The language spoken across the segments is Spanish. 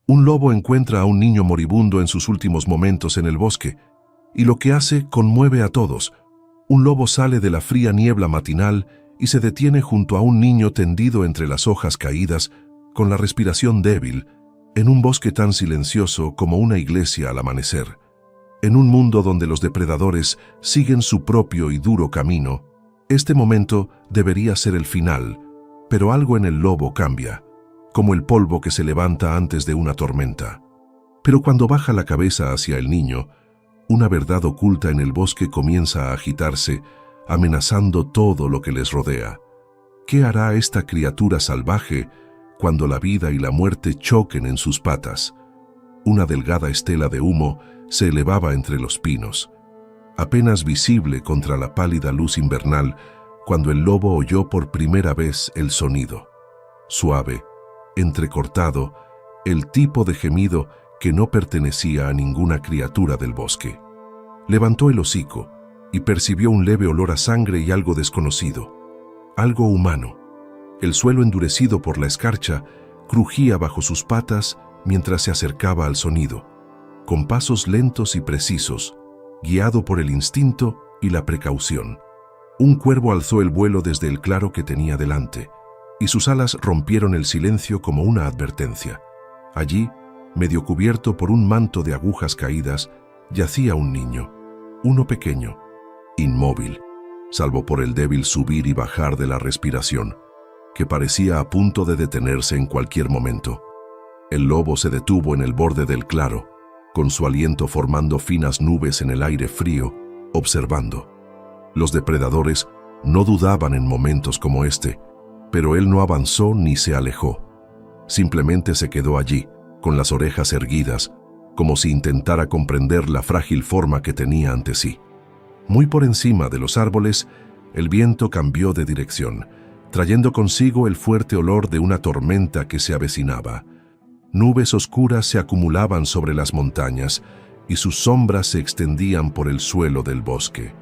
Un lobo encuentra a un niño moribundo en sus últimos momentos en el bosque, y lo que hace conmueve a todos. Un lobo sale de la fría niebla matinal y se detiene junto a un niño tendido entre las hojas caídas, con la respiración débil, en un bosque tan silencioso como una iglesia al amanecer. En un mundo donde los depredadores siguen su propio y duro camino, este momento debería ser el final, pero algo en el lobo cambia, como el polvo que se levanta antes de una tormenta. Pero cuando baja la cabeza hacia el niño, una verdad oculta en el bosque comienza a agitarse, amenazando todo lo que les rodea. ¿Qué hará esta criatura salvaje cuando la vida y la muerte choquen en sus patas? Una delgada estela de humo se elevaba entre los pinos, apenas visible contra la pálida luz invernal, cuando el lobo oyó por primera vez el sonido. Suave, entrecortado, el tipo de gemido que no pertenecía a ninguna criatura del bosque. Levantó el hocico y percibió un leve olor a sangre y algo desconocido, algo humano. El suelo endurecido por la escarcha crujía bajo sus patas mientras se acercaba al sonido, con pasos lentos y precisos, guiado por el instinto y la precaución. Un cuervo alzó el vuelo desde el claro que tenía delante, y sus alas rompieron el silencio como una advertencia. Allí, medio cubierto por un manto de agujas caídas, yacía un niño, uno pequeño, inmóvil, salvo por el débil subir y bajar de la respiración, que parecía a punto de detenerse en cualquier momento. El lobo se detuvo en el borde del claro, con su aliento formando finas nubes en el aire frío, observando. Los depredadores no dudaban en momentos como este, pero él no avanzó ni se alejó. Simplemente se quedó allí, con las orejas erguidas, como si intentara comprender la frágil forma que tenía ante sí. Muy por encima de los árboles, el viento cambió de dirección, trayendo consigo el fuerte olor de una tormenta que se avecinaba. Nubes oscuras se acumulaban sobre las montañas y sus sombras se extendían por el suelo del bosque.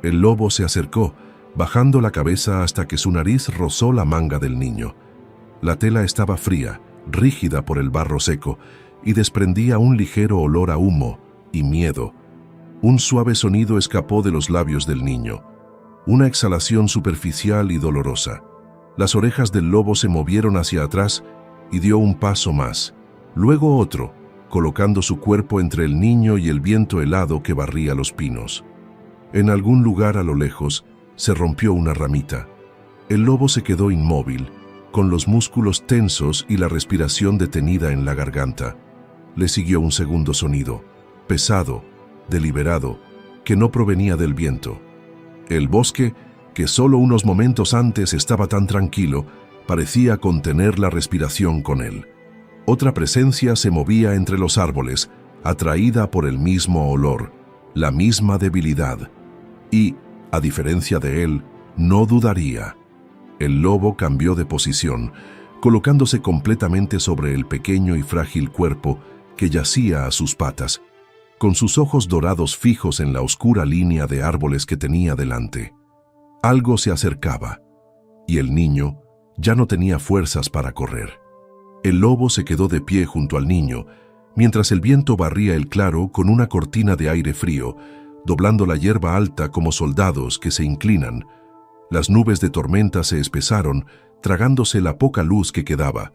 El lobo se acercó, bajando la cabeza hasta que su nariz rozó la manga del niño. La tela estaba fría, rígida por el barro seco, y desprendía un ligero olor a humo y miedo. Un suave sonido escapó de los labios del niño, una exhalación superficial y dolorosa. Las orejas del lobo se movieron hacia atrás y dio un paso más, luego otro, colocando su cuerpo entre el niño y el viento helado que barría los pinos. En algún lugar a lo lejos se rompió una ramita. El lobo se quedó inmóvil, con los músculos tensos y la respiración detenida en la garganta. Le siguió un segundo sonido, pesado, deliberado, que no provenía del viento. El bosque, que solo unos momentos antes estaba tan tranquilo, parecía contener la respiración con él. Otra presencia se movía entre los árboles, atraída por el mismo olor, la misma debilidad. Y, a diferencia de él, no dudaría. El lobo cambió de posición, colocándose completamente sobre el pequeño y frágil cuerpo que yacía a sus patas, con sus ojos dorados fijos en la oscura línea de árboles que tenía delante. Algo se acercaba, y el niño ya no tenía fuerzas para correr. El lobo se quedó de pie junto al niño, mientras el viento barría el claro con una cortina de aire frío, doblando la hierba alta como soldados que se inclinan. Las nubes de tormenta se espesaron, tragándose la poca luz que quedaba.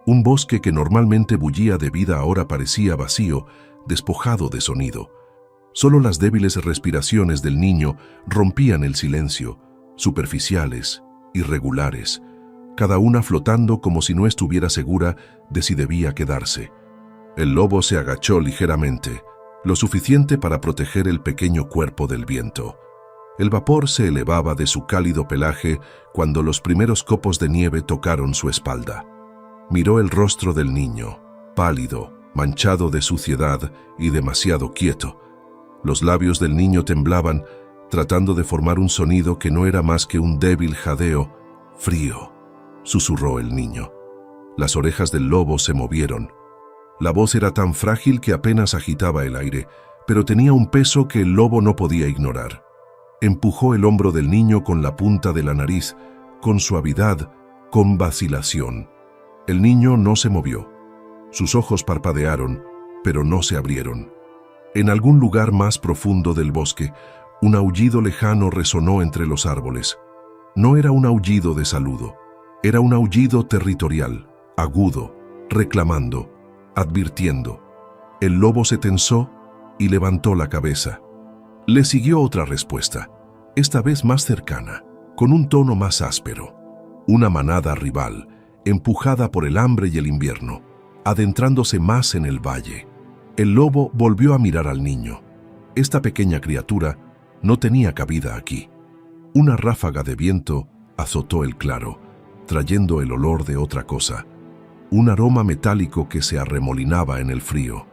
Un bosque que normalmente bullía de vida ahora parecía vacío, despojado de sonido. Solo las débiles respiraciones del niño rompían el silencio, superficiales, irregulares, cada una flotando como si no estuviera segura de si debía quedarse. El lobo se agachó ligeramente, lo suficiente para proteger el pequeño cuerpo del viento. El vapor se elevaba de su cálido pelaje cuando los primeros copos de nieve tocaron su espalda. Miró el rostro del niño, pálido, manchado de suciedad y demasiado quieto. Los labios del niño temblaban, tratando de formar un sonido que no era más que un débil jadeo. «Frío», susurró el niño. Las orejas del lobo se movieron. La voz era tan frágil que apenas agitaba el aire, pero tenía un peso que el lobo no podía ignorar. Empujó el hombro del niño con la punta de la nariz, con suavidad, con vacilación. El niño no se movió. Sus ojos parpadearon, pero no se abrieron. En algún lugar más profundo del bosque, un aullido lejano resonó entre los árboles. No era un aullido de saludo, era un aullido territorial, agudo, reclamando, advirtiendo. El lobo se tensó y levantó la cabeza. Le siguió otra respuesta, esta vez más cercana, con un tono más áspero. Una manada rival, empujada por el hambre y el invierno, adentrándose más en el valle. El lobo volvió a mirar al niño. Esta pequeña criatura no tenía cabida aquí. Una ráfaga de viento azotó el claro, trayendo el olor de otra cosa, un aroma metálico que se arremolinaba en el frío.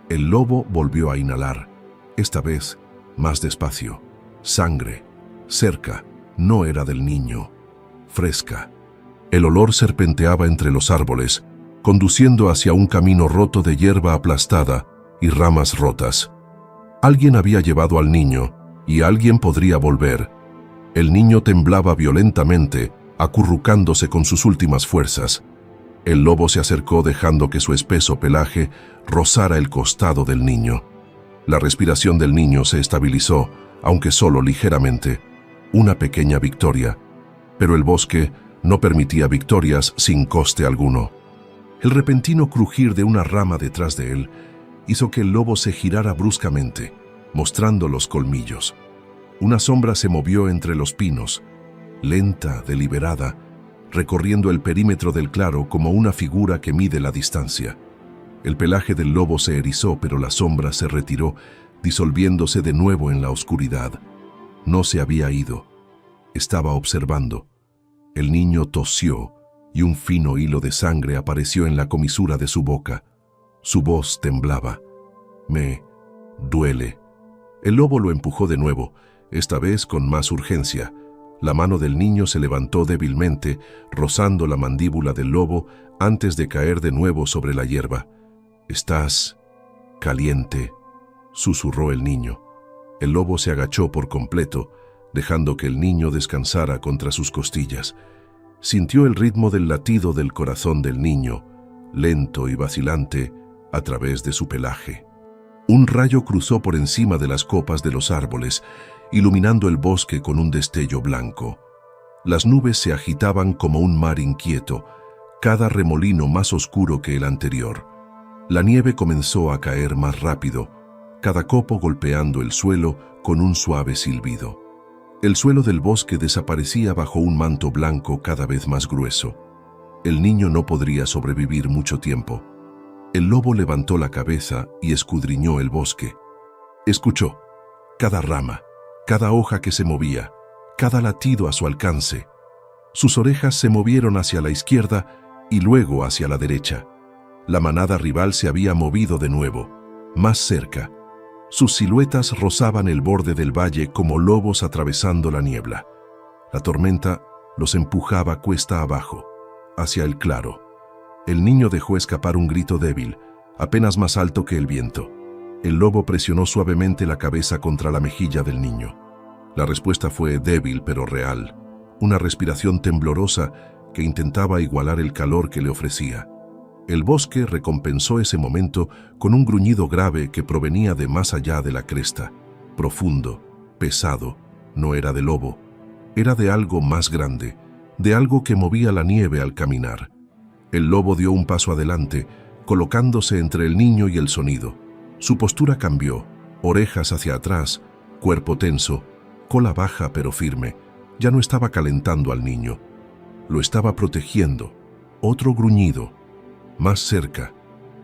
El lobo volvió a inhalar, esta vez más despacio. Sangre, cerca, no era del niño, fresca. El olor serpenteaba entre los árboles, conduciendo hacia un camino roto de hierba aplastada y ramas rotas. Alguien había llevado al niño, y alguien podría volver. El niño temblaba violentamente, acurrucándose con sus últimas fuerzas. El lobo se acercó dejando que su espeso pelaje rozara el costado del niño. La respiración del niño se estabilizó, aunque solo ligeramente. Una pequeña victoria, pero el bosque no permitía victorias sin coste alguno. El repentino crujir de una rama detrás de él hizo que el lobo se girara bruscamente, mostrando los colmillos. Una sombra se movió entre los pinos, lenta, deliberada, recorriendo el perímetro del claro como una figura que mide la distancia. El pelaje del lobo se erizó, pero la sombra se retiró, disolviéndose de nuevo en la oscuridad. No se había ido. Estaba observando. El niño tosió y un fino hilo de sangre apareció en la comisura de su boca. Su voz temblaba. «Me duele». El lobo lo empujó de nuevo, esta vez con más urgencia. La mano del niño se levantó débilmente, rozando la mandíbula del lobo antes de caer de nuevo sobre la hierba. «Estás caliente», susurró el niño. El lobo se agachó por completo, dejando que el niño descansara contra sus costillas. Sintió el ritmo del latido del corazón del niño, lento y vacilante, a través de su pelaje. Un rayo cruzó por encima de las copas de los árboles, iluminando el bosque con un destello blanco. Las nubes se agitaban como un mar inquieto, cada remolino más oscuro que el anterior. La nieve comenzó a caer más rápido, cada copo golpeando el suelo con un suave silbido. El suelo del bosque desaparecía bajo un manto blanco cada vez más grueso. El niño no podría sobrevivir mucho tiempo. El lobo levantó la cabeza y escudriñó el bosque. Escuchó cada rama, cada hoja que se movía, cada latido a su alcance. Sus orejas se movieron hacia la izquierda y luego hacia la derecha. La manada rival se había movido de nuevo, más cerca. Sus siluetas rozaban el borde del valle como lobos atravesando la niebla. La tormenta los empujaba cuesta abajo, hacia el claro. El niño dejó escapar un grito débil, apenas más alto que el viento. El lobo presionó suavemente la cabeza contra la mejilla del niño. La respuesta fue débil pero real, una respiración temblorosa que intentaba igualar el calor que le ofrecía. El bosque recompensó ese momento con un gruñido grave que provenía de más allá de la cresta. Profundo, pesado, no era de lobo, era de algo más grande, de algo que movía la nieve al caminar. El lobo dio un paso adelante, colocándose entre el niño y el sonido. Su postura cambió, orejas hacia atrás, cuerpo tenso, cola baja pero firme. Ya no estaba calentando al niño, lo estaba protegiendo. Otro gruñido. Más cerca,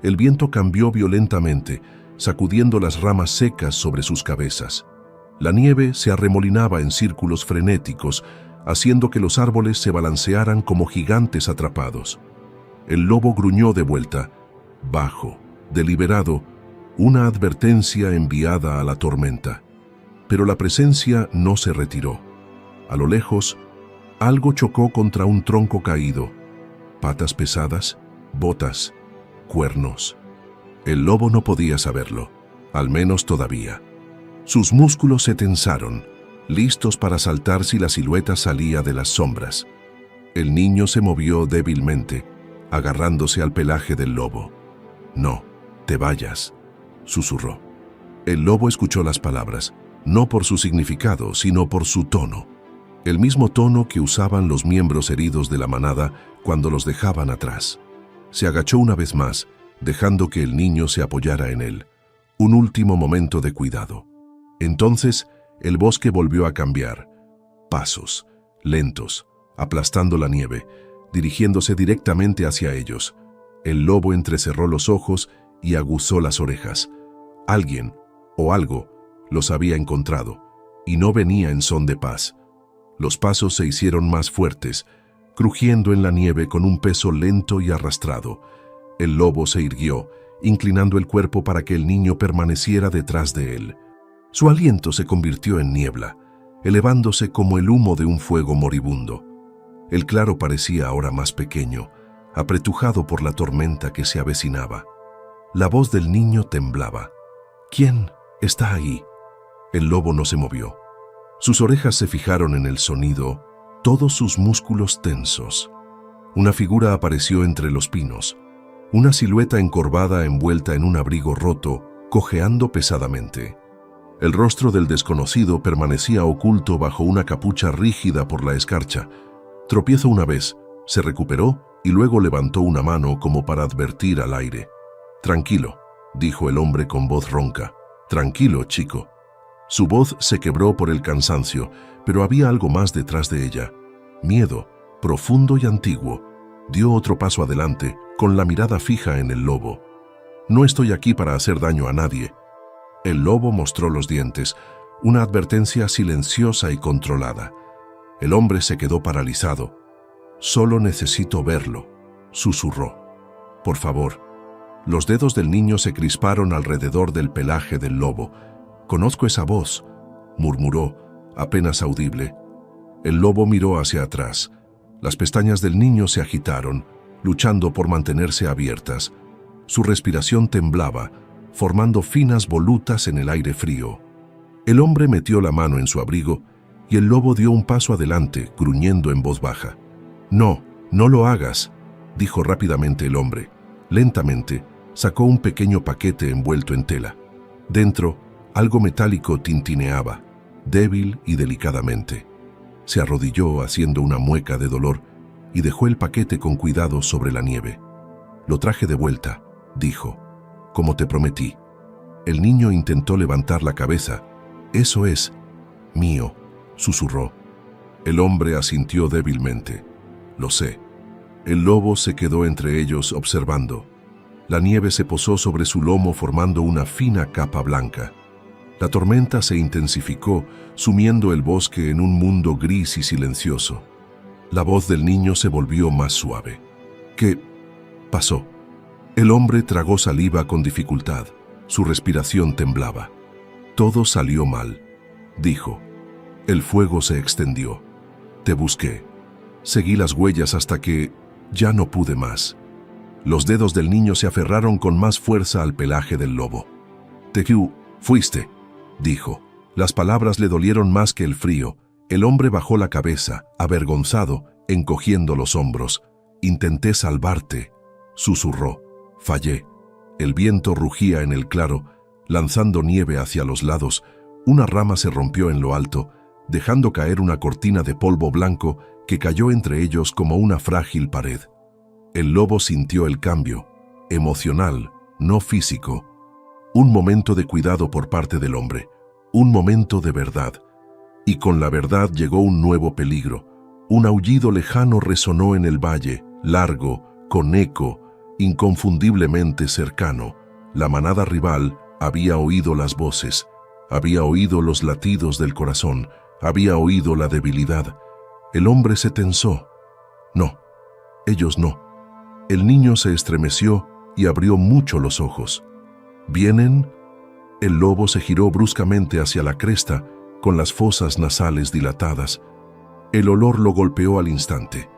el viento cambió violentamente, sacudiendo las ramas secas sobre sus cabezas. La nieve se arremolinaba en círculos frenéticos, haciendo que los árboles se balancearan como gigantes atrapados. El lobo gruñó de vuelta, bajo, deliberado, una advertencia enviada a la tormenta. Pero la presencia no se retiró. A lo lejos, algo chocó contra un tronco caído. Patas pesadas, botas, cuernos. El lobo no podía saberlo, al menos todavía. Sus músculos se tensaron, listos para saltar si la silueta salía de las sombras. El niño se movió débilmente, agarrándose al pelaje del lobo. No, te vayas, susurró. El lobo escuchó las palabras, no por su significado, sino por su tono. El mismo tono que usaban los miembros heridos de la manada cuando los dejaban atrás. Se agachó una vez más, dejando que el niño se apoyara en él. Un último momento de cuidado. Entonces, el bosque volvió a cambiar. Pasos, lentos, aplastando la nieve, dirigiéndose directamente hacia ellos. El lobo entrecerró los ojos y aguzó las orejas. Alguien, o algo, los había encontrado, y no venía en son de paz. Los pasos se hicieron más fuertes, crujiendo en la nieve con un peso lento y arrastrado. El lobo se irguió, inclinando el cuerpo para que el niño permaneciera detrás de él. Su aliento se convirtió en niebla, elevándose como el humo de un fuego moribundo. El claro parecía ahora más pequeño, apretujado por la tormenta que se avecinaba. La voz del niño temblaba. «¿Quién está ahí?» El lobo no se movió. Sus orejas se fijaron en el sonido, todos sus músculos tensos. Una figura apareció entre los pinos, una silueta encorvada envuelta en un abrigo roto, cojeando pesadamente. El rostro del desconocido permanecía oculto bajo una capucha rígida por la escarcha. Tropiezó una vez, se recuperó y luego levantó una mano como para advertir al aire. «Tranquilo», dijo el hombre con voz ronca. «Tranquilo, chico». Su voz se quebró por el cansancio, pero había algo más detrás de ella. Miedo, profundo y antiguo. Dio otro paso adelante, con la mirada fija en el lobo. «No estoy aquí para hacer daño a nadie». El lobo mostró los dientes, una advertencia silenciosa y controlada. El hombre se quedó paralizado. «Solo necesito verlo», susurró. «Por favor». Los dedos del niño se crisparon alrededor del pelaje del lobo. «Conozco esa voz», murmuró, apenas audible. El lobo miró hacia atrás. Las pestañas del niño se agitaron, luchando por mantenerse abiertas. Su respiración temblaba, formando finas volutas en el aire frío. El hombre metió la mano en su abrigo y el lobo dio un paso adelante, gruñendo en voz baja. «No, no lo hagas», dijo rápidamente el hombre. Lentamente, sacó un pequeño paquete envuelto en tela. Dentro, algo metálico tintineaba, débil y delicadamente. Se arrodilló haciendo una mueca de dolor y dejó el paquete con cuidado sobre la nieve. «Lo traje de vuelta», dijo, «como te prometí». El niño intentó levantar la cabeza. «Eso es mío», susurró. El hombre asintió débilmente. «Lo sé». El lobo se quedó entre ellos observando. La nieve se posó sobre su lomo formando una fina capa blanca. La tormenta se intensificó, sumiendo el bosque en un mundo gris y silencioso. La voz del niño se volvió más suave. «¿Qué pasó?» El hombre tragó saliva con dificultad. Su respiración temblaba. «Todo salió mal», dijo. El fuego se extendió. «Te busqué. Seguí las huellas hasta que ya no pude más». Los dedos del niño se aferraron con más fuerza al pelaje del lobo. «Te fuiste», dijo. Las palabras le dolieron más que el frío. El hombre bajó la cabeza, avergonzado, encogiendo los hombros. «Intenté salvarte», susurró. «Fallé». El viento rugía en el claro, lanzando nieve hacia los lados. Una rama se rompió en lo alto, dejando caer una cortina de polvo blanco que cayó entre ellos como una frágil pared. El lobo sintió el cambio, emocional, no físico. Un momento de cuidado por parte del hombre, un momento de verdad. Y con la verdad llegó un nuevo peligro. Un aullido lejano resonó en el valle, largo, con eco, inconfundiblemente cercano. La manada rival había oído las voces, había oído los latidos del corazón, había oído la debilidad. El hombre se tensó. No, ellos no. El niño se estremeció y abrió mucho los ojos. ¿Vienen? El lobo se giró bruscamente hacia la cresta, con las fosas nasales dilatadas. El olor lo golpeó al instante.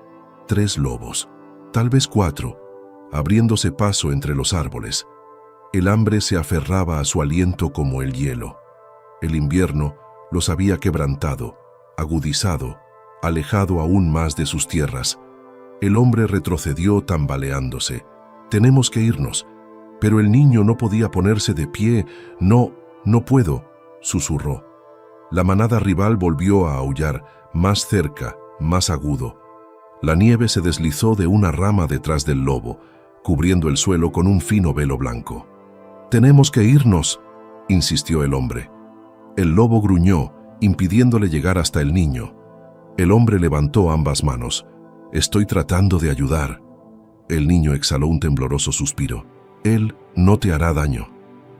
3 lobos, tal vez 4, abriéndose paso entre los árboles. El hambre se aferraba a su aliento como el hielo. El invierno los había quebrantado, agudizado, alejado aún más de sus tierras. El hombre retrocedió tambaleándose. «Tenemos que irnos». Pero el niño no podía ponerse de pie. No puedo, susurró. La manada rival volvió a aullar, más cerca, más agudo. La nieve se deslizó de una rama detrás del lobo, cubriendo el suelo con un fino velo blanco. «Tenemos que irnos», insistió el hombre. El lobo gruñó, impidiéndole llegar hasta el niño. El hombre levantó ambas manos. «Estoy tratando de ayudar». El niño exhaló un tembloroso suspiro. «Él no te hará daño».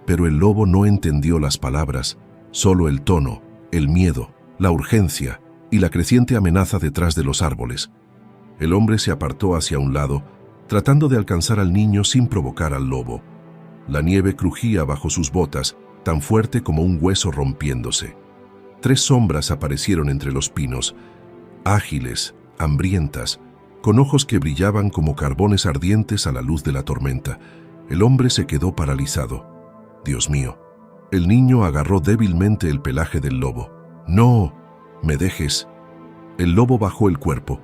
Pero el lobo no entendió las palabras, solo el tono, el miedo, la urgencia y la creciente amenaza detrás de los árboles. El hombre se apartó hacia un lado, tratando de alcanzar al niño sin provocar al lobo. La nieve crujía bajo sus botas, tan fuerte como un hueso rompiéndose. 3 sombras aparecieron entre los pinos, ágiles, hambrientas, con ojos que brillaban como carbones ardientes a la luz de la tormenta. El hombre se quedó paralizado. «Dios mío». El niño agarró débilmente el pelaje del lobo. «No me dejes». El lobo bajó el cuerpo,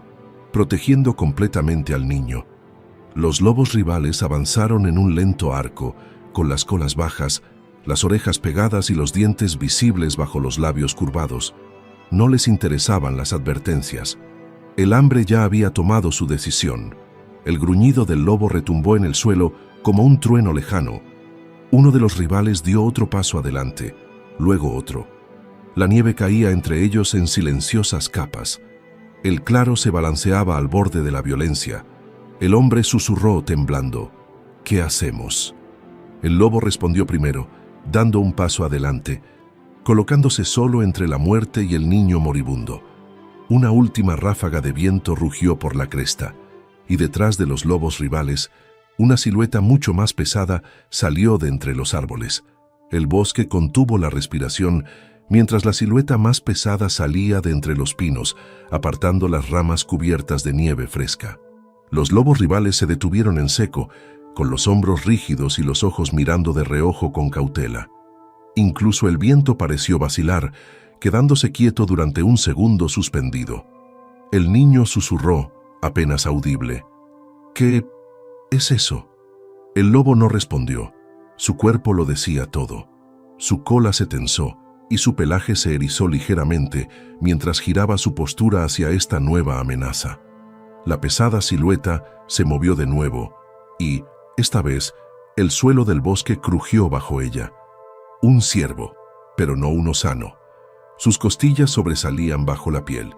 protegiendo completamente al niño. Los lobos rivales avanzaron en un lento arco, con las colas bajas, las orejas pegadas y los dientes visibles bajo los labios curvados. No les interesaban las advertencias. El hambre ya había tomado su decisión. El gruñido del lobo retumbó en el suelo como un trueno lejano. Uno de los rivales dio otro paso adelante, luego otro. La nieve caía entre ellos en silenciosas capas. El claro se balanceaba al borde de la violencia. El hombre susurró temblando: «¿Qué hacemos?». El lobo respondió primero, dando un paso adelante, colocándose solo entre la muerte y el niño moribundo. Una última ráfaga de viento rugió por la cresta, y detrás de los lobos rivales, una silueta mucho más pesada salió de entre los árboles. El bosque contuvo la respiración mientras la silueta más pesada salía de entre los pinos, apartando las ramas cubiertas de nieve fresca. Los lobos rivales se detuvieron en seco, con los hombros rígidos y los ojos mirando de reojo con cautela. Incluso el viento pareció vacilar, quedándose quieto durante un segundo suspendido. El niño susurró, apenas audible: «¿Qué es eso?». El lobo no respondió. Su cuerpo lo decía todo. Su cola se tensó y su pelaje se erizó ligeramente mientras giraba su postura hacia esta nueva amenaza. La pesada silueta se movió de nuevo y, esta vez, el suelo del bosque crujió bajo ella. Un ciervo, pero no uno sano. Sus costillas sobresalían bajo la piel.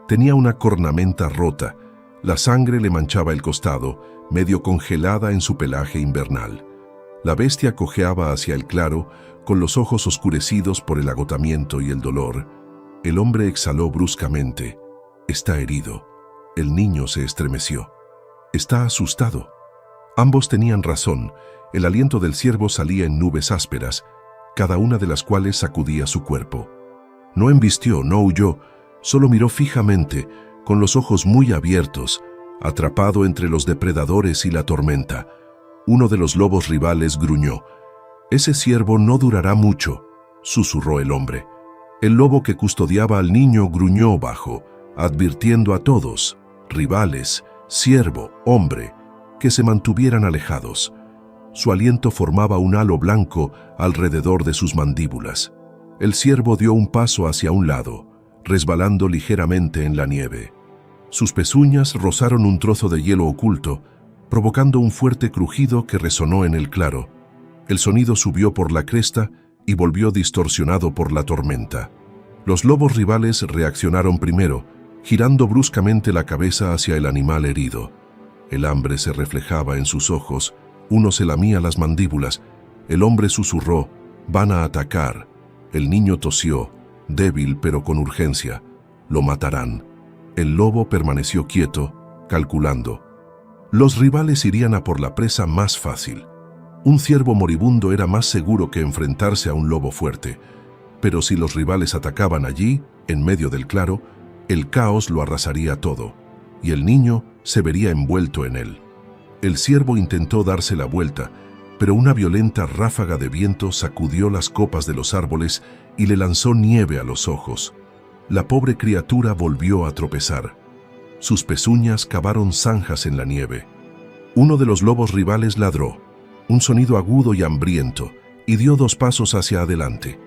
Tenía una cornamenta rota. La sangre le manchaba el costado, medio congelada en su pelaje invernal. La bestia cojeaba hacia el claro, con los ojos oscurecidos por el agotamiento y el dolor. El hombre exhaló bruscamente. «Está herido». El niño se estremeció. «Está asustado». Ambos tenían razón. El aliento del ciervo salía en nubes ásperas, cada una de las cuales sacudía su cuerpo. No embistió, no huyó, solo miró fijamente, con los ojos muy abiertos, atrapado entre los depredadores y la tormenta. Uno de los lobos rivales gruñó. «Ese ciervo no durará mucho», susurró el hombre. El lobo que custodiaba al niño gruñó bajo, advirtiendo a todos, rivales, ciervo, hombre, que se mantuvieran alejados. Su aliento formaba un halo blanco alrededor de sus mandíbulas. El ciervo dio un paso hacia un lado, resbalando ligeramente en la nieve. Sus pezuñas rozaron un trozo de hielo oculto, provocando un fuerte crujido que resonó en el claro. El sonido subió por la cresta y volvió distorsionado por la tormenta. Los lobos rivales reaccionaron primero, girando bruscamente la cabeza hacia el animal herido. El hambre se reflejaba en sus ojos, uno se lamía las mandíbulas. El hombre susurró: «Van a atacar». El niño tosió, débil pero con urgencia. «Lo matarán». El lobo permaneció quieto, calculando. Los rivales irían a por la presa más fácil. Un ciervo moribundo era más seguro que enfrentarse a un lobo fuerte. Pero si los rivales atacaban allí, en medio del claro, el caos lo arrasaría todo, y el niño se vería envuelto en él. El ciervo intentó darse la vuelta, pero una violenta ráfaga de viento sacudió las copas de los árboles y le lanzó nieve a los ojos. La pobre criatura volvió a tropezar. Sus pezuñas cavaron zanjas en la nieve. Uno de los lobos rivales ladró. un sonido agudo y hambriento, y dio 2 pasos hacia adelante.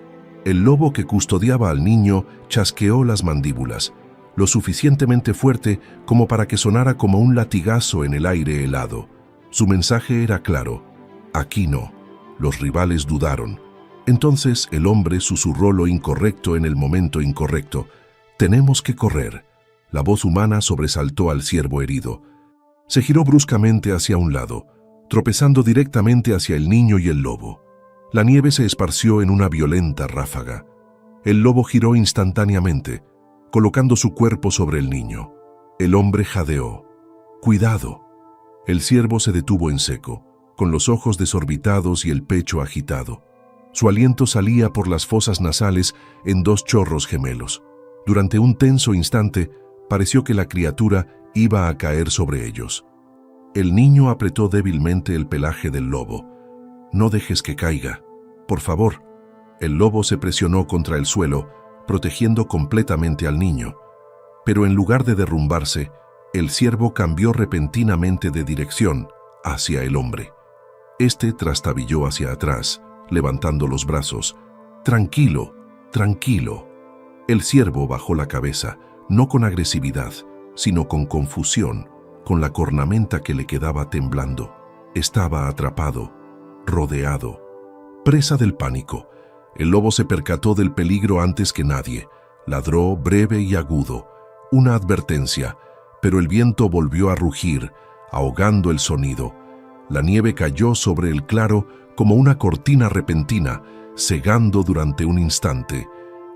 El lobo que custodiaba al niño chasqueó las mandíbulas, lo suficientemente fuerte como para que sonara como un latigazo en el aire helado. Su mensaje era claro: aquí no. Los rivales dudaron. Entonces el hombre susurró lo incorrecto en el momento incorrecto: tenemos que correr. La voz humana sobresaltó al ciervo herido. Se giró bruscamente hacia un lado, tropezando directamente hacia el niño y el lobo. La nieve se esparció en una violenta ráfaga. El lobo giró instantáneamente, colocando su cuerpo sobre el niño. El hombre jadeó: ¡cuidado! El ciervo se detuvo en seco, con los ojos desorbitados y el pecho agitado. Su aliento salía por las fosas nasales en 2 chorros gemelos. Durante un tenso instante, pareció que la criatura iba a caer sobre ellos. El niño apretó débilmente el pelaje del lobo. «No dejes que caiga, por favor». El lobo se presionó contra el suelo, protegiendo completamente al niño. Pero en lugar de derrumbarse, el ciervo cambió repentinamente de dirección, hacia el hombre. Este trastabilló hacia atrás, levantando los brazos. «Tranquilo, tranquilo». El ciervo bajó la cabeza, no con agresividad, sino con confusión, con la cornamenta que le quedaba temblando. Estaba atrapado, rodeado, presa del pánico. El lobo se percató del peligro antes que nadie. Ladró breve y agudo, una advertencia, pero el viento volvió a rugir, ahogando el sonido. La nieve cayó sobre el claro como una cortina repentina, cegando durante un instante.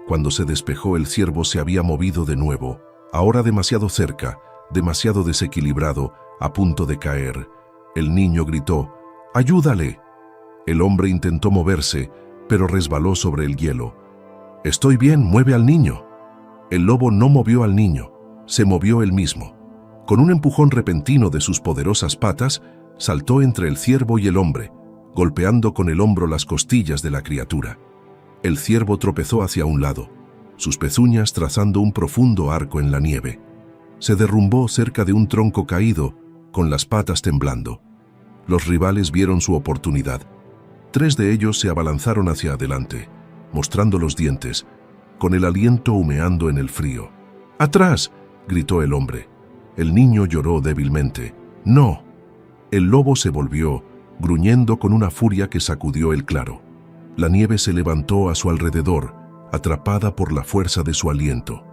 Cuando se despejó, el ciervo se había movido de nuevo, ahora demasiado cerca, demasiado desequilibrado, a punto de caer. El niño gritó: «¡Ayúdale!». El hombre intentó moverse, pero resbaló sobre el hielo. «Estoy bien, mueve al niño». El lobo no movió al niño, se movió él mismo. Con un empujón repentino de sus poderosas patas, saltó entre el ciervo y el hombre, golpeando con el hombro las costillas de la criatura. El ciervo tropezó hacia un lado, sus pezuñas trazando un profundo arco en la nieve. Se derrumbó cerca de un tronco caído, con las patas temblando. Los rivales vieron su oportunidad. 3 de ellos se abalanzaron hacia adelante, mostrando los dientes, con el aliento humeando en el frío. «¡Atrás!», gritó el hombre. El niño lloró débilmente. «¡No!». El lobo se volvió, gruñendo con una furia que sacudió el claro. La nieve se levantó a su alrededor, atrapada por la fuerza de su aliento.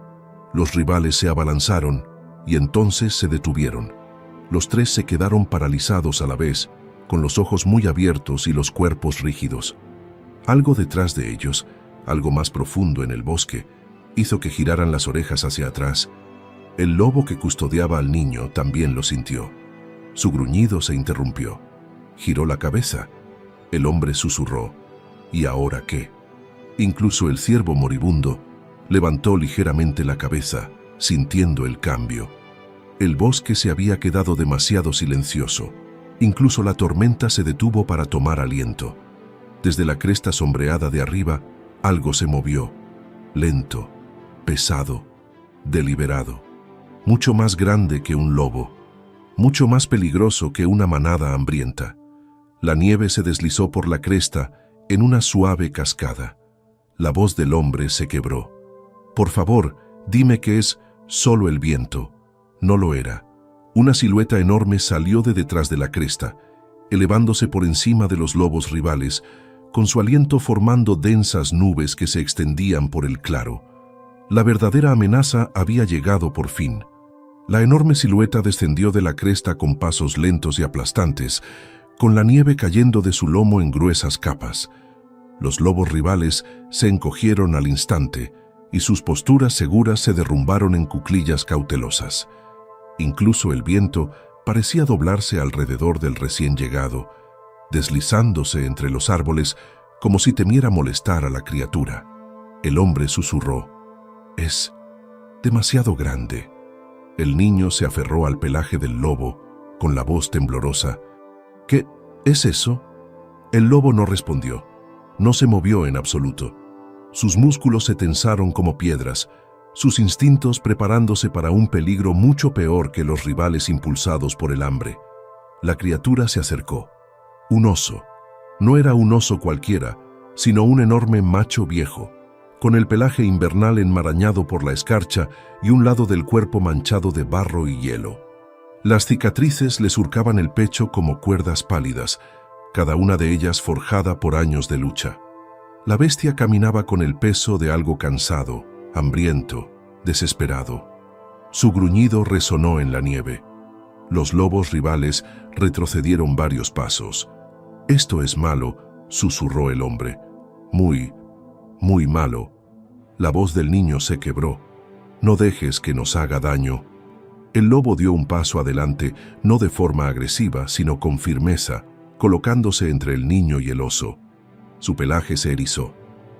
Los rivales se abalanzaron y entonces se detuvieron. Los 3 se quedaron paralizados a la vez, con los ojos muy abiertos y los cuerpos rígidos. Algo detrás de ellos, algo más profundo en el bosque, hizo que giraran las orejas hacia atrás. El lobo que custodiaba al niño también lo sintió. Su gruñido se interrumpió. Giró la cabeza. El hombre susurró: «¿Y ahora qué?». Incluso el ciervo moribundo levantó ligeramente la cabeza, sintiendo el cambio. El bosque se había quedado demasiado silencioso. Incluso la tormenta se detuvo para tomar aliento. Desde la cresta sombreada de arriba, algo se movió, lento, pesado, deliberado. Mucho más grande que un lobo, mucho más peligroso que una manada hambrienta. La nieve se deslizó por la cresta en una suave cascada. La voz del hombre se quebró. «Por favor, dime que es solo el viento». No lo era. Una silueta enorme salió de detrás de la cresta, elevándose por encima de los lobos rivales, con su aliento formando densas nubes que se extendían por el claro. La verdadera amenaza había llegado por fin. La enorme silueta descendió de la cresta con pasos lentos y aplastantes, con la nieve cayendo de su lomo en gruesas capas. Los lobos rivales se encogieron al instante y sus posturas seguras se derrumbaron en cuclillas cautelosas. Incluso el viento parecía doblarse alrededor del recién llegado, deslizándose entre los árboles como si temiera molestar a la criatura. El hombre susurró: «Es demasiado grande». El niño se aferró al pelaje del lobo, con la voz temblorosa. «¿Qué es eso?». El lobo no respondió. No se movió en absoluto. Sus músculos se tensaron como piedras, sus instintos preparándose para un peligro mucho peor que los rivales impulsados por el hambre. La criatura se acercó. Un oso. No era un oso cualquiera, sino un enorme macho viejo, con el pelaje invernal enmarañado por la escarcha y un lado del cuerpo manchado de barro y hielo. Las cicatrices le surcaban el pecho como cuerdas pálidas, cada una de ellas forjada por años de lucha. La bestia caminaba con el peso de algo cansado, hambriento, desesperado. Su gruñido resonó en la nieve. Los lobos rivales retrocedieron varios pasos. «Esto es malo», susurró el hombre. «Muy, muy malo». La voz del niño se quebró. «No dejes que nos haga daño». El lobo dio un paso adelante, no de forma agresiva, sino con firmeza, colocándose entre el niño y el oso. Su pelaje se erizó.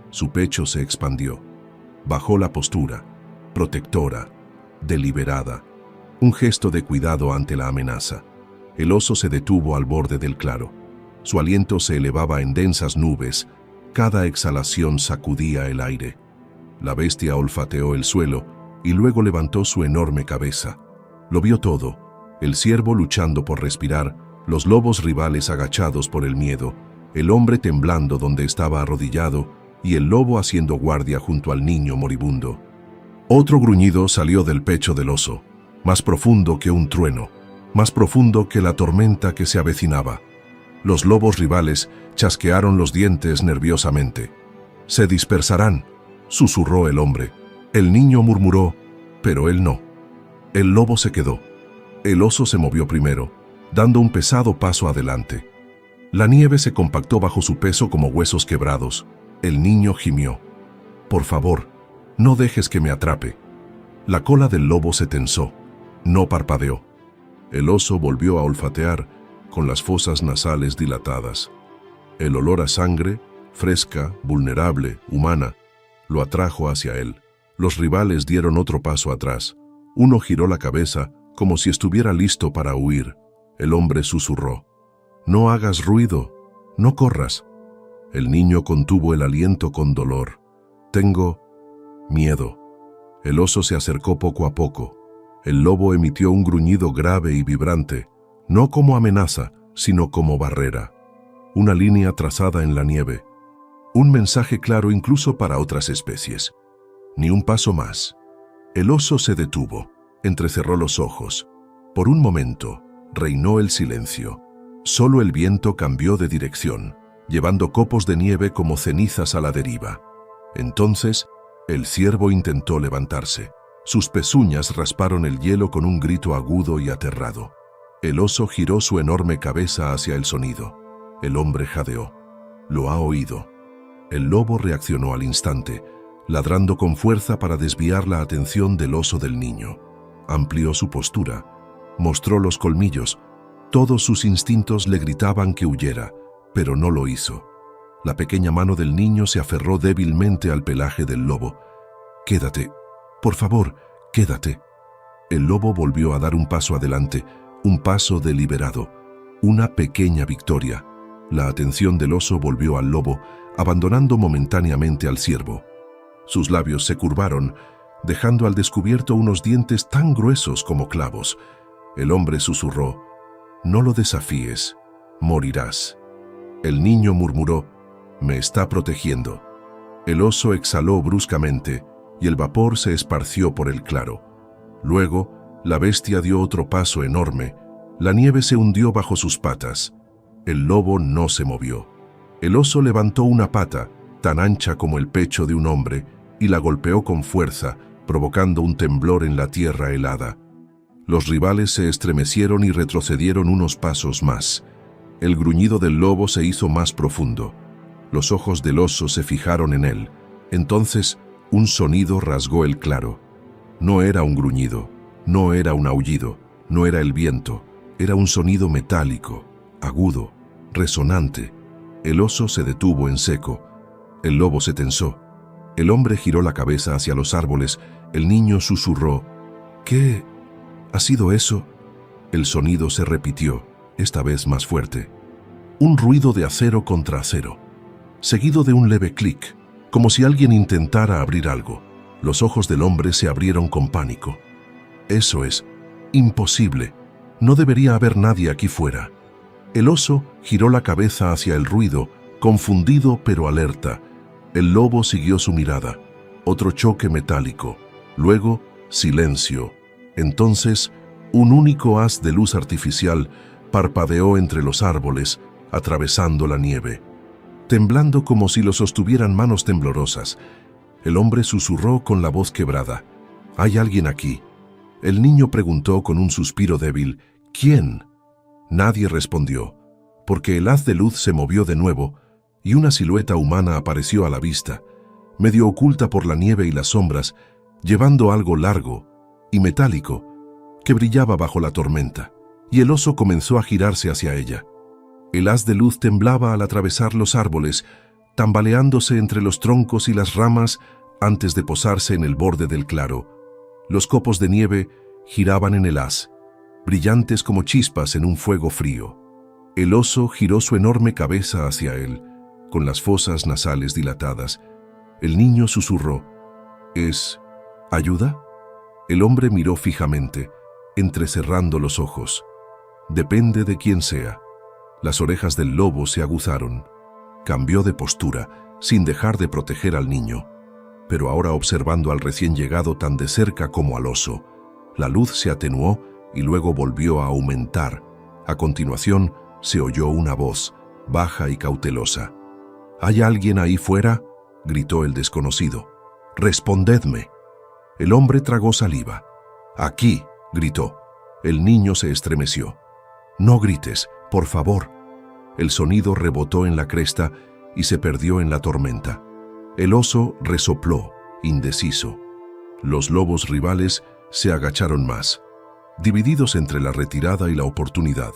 Su pecho se expandió. Bajó la postura, protectora, deliberada. Un gesto de cuidado ante la amenaza. El oso se detuvo al borde del claro. Su aliento se elevaba en densas nubes. Cada exhalación sacudía el aire. La bestia olfateó el suelo y luego levantó su enorme cabeza. Lo vio todo: el ciervo luchando por respirar, los lobos rivales agachados por el miedo, el hombre temblando donde estaba arrodillado y el lobo haciendo guardia junto al niño moribundo. Otro gruñido salió del pecho del oso, más profundo que un trueno, más profundo que la tormenta que se avecinaba. Los lobos rivales chasquearon los dientes nerviosamente. «Se dispersarán», susurró el hombre. El niño murmuró, pero él no. El lobo se quedó. El oso se movió primero, dando un pesado paso adelante. La nieve se compactó bajo su peso como huesos quebrados. El niño gimió. «Por favor, no dejes que me atrape». La cola del lobo se tensó. No parpadeó. El oso volvió a olfatear, con las fosas nasales dilatadas. El olor a sangre, fresca, vulnerable, humana, lo atrajo hacia él. Los rivales dieron otro paso atrás. Uno giró la cabeza, como si estuviera listo para huir. El hombre susurró: «No hagas ruido, no corras». El niño contuvo el aliento con dolor. «Tengo miedo». El oso se acercó poco a poco. El lobo emitió un gruñido grave y vibrante, no como amenaza, sino como barrera. Una línea trazada en la nieve. Un mensaje claro incluso para otras especies. Ni un paso más. El oso se detuvo, entrecerró los ojos. Por un momento, reinó el silencio. Solo el viento cambió de dirección, llevando copos de nieve como cenizas a la deriva. Entonces, el ciervo intentó levantarse. Sus pezuñas rasparon el hielo con un grito agudo y aterrado. El oso giró su enorme cabeza hacia el sonido. El hombre jadeó. Lo ha oído. El lobo reaccionó al instante, ladrando con fuerza para desviar la atención del oso del niño. Amplió su postura, mostró los colmillos. Todos sus instintos le gritaban que huyera, pero no lo hizo. La pequeña mano del niño se aferró débilmente al pelaje del lobo. «Quédate, por favor, quédate». El lobo volvió a dar un paso adelante, un paso deliberado, una pequeña victoria. La atención del oso volvió al lobo, abandonando momentáneamente al ciervo. Sus labios se curvaron, dejando al descubierto unos dientes tan gruesos como clavos. El hombre susurró: «No lo desafíes, morirás». El niño murmuró: «Me está protegiendo». El oso exhaló bruscamente y el vapor se esparció por el claro. Luego, la bestia dio otro paso enorme. La nieve se hundió bajo sus patas. El lobo no se movió. El oso levantó una pata, tan ancha como el pecho de un hombre, y la golpeó con fuerza, provocando un temblor en la tierra helada. Los rivales se estremecieron y retrocedieron unos pasos más. El gruñido del lobo se hizo más profundo. Los ojos del oso se fijaron en él. Entonces, un sonido rasgó el claro. No era un gruñido, no era un aullido, no era el viento. Era un sonido metálico, agudo, resonante. El oso se detuvo en seco. El lobo se tensó. El hombre giró la cabeza hacia los árboles. El niño susurró: «¿Qué ha sido eso?». El sonido se repitió, esta vez más fuerte. Un ruido de acero contra acero, seguido de un leve clic, como si alguien intentara abrir algo. Los ojos del hombre se abrieron con pánico. «Eso es imposible. No debería haber nadie aquí fuera». El oso giró la cabeza hacia el ruido, confundido pero alerta. El lobo siguió su mirada. Otro choque metálico. Luego, silencio. Entonces, un único haz de luz artificial parpadeó entre los árboles, atravesando la nieve. Temblando como si lo sostuvieran manos temblorosas, el hombre susurró con la voz quebrada: «¿Hay alguien aquí?». El niño preguntó con un suspiro débil: «¿Quién?». Nadie respondió, porque el haz de luz se movió de nuevo y una silueta humana apareció a la vista, medio oculta por la nieve y las sombras, llevando algo largo y metálico que brillaba bajo la tormenta, y el oso comenzó a girarse hacia ella. El haz de luz temblaba al atravesar los árboles, tambaleándose entre los troncos y las ramas antes de posarse en el borde del claro. Los copos de nieve giraban en el haz, brillantes como chispas en un fuego frío. El oso giró su enorme cabeza hacia él, con las fosas nasales dilatadas. El niño susurró: «¿Es ayuda?». El hombre miró fijamente, entrecerrando los ojos. «Depende de quién sea». Las orejas del lobo se aguzaron. Cambió de postura, sin dejar de proteger al niño, pero ahora observando al recién llegado tan de cerca como al oso. La luz se atenuó y luego volvió a aumentar. A continuación, se oyó una voz, baja y cautelosa. «¿Hay alguien ahí fuera?», gritó el desconocido. «Respondedme». El hombre tragó saliva. «Aquí», gritó. El niño se estremeció. «No grites, por favor». El sonido rebotó en la cresta y se perdió en la tormenta. El oso resopló, indeciso. Los lobos rivales se agacharon más, divididos entre la retirada y la oportunidad.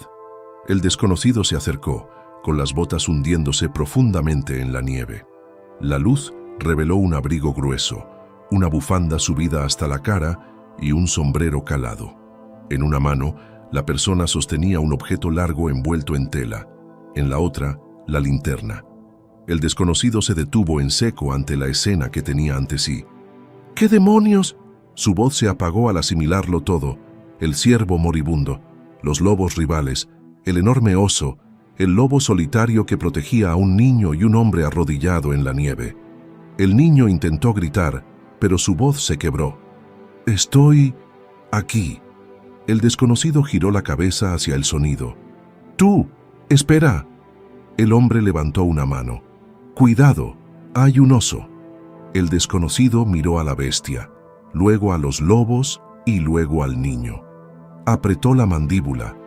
El desconocido se acercó, con las botas hundiéndose profundamente en la nieve. La luz reveló un abrigo grueso, una bufanda subida hasta la cara y un sombrero calado. En una mano, la persona sostenía un objeto largo envuelto en tela. En la otra, la linterna. El desconocido se detuvo en seco ante la escena que tenía ante sí. «¿Qué demonios?». Su voz se apagó al asimilarlo todo: el ciervo moribundo, los lobos rivales, el enorme oso, el lobo solitario que protegía a un niño y un hombre arrodillado en la nieve. El niño intentó gritar, pero su voz se quebró. «Estoy aquí». El desconocido giró la cabeza hacia el sonido. «¡Tú! ¡Espera!». El hombre levantó una mano. «Cuidado, hay un oso». El desconocido miró a la bestia, luego a los lobos y luego al niño. Apretó la mandíbula.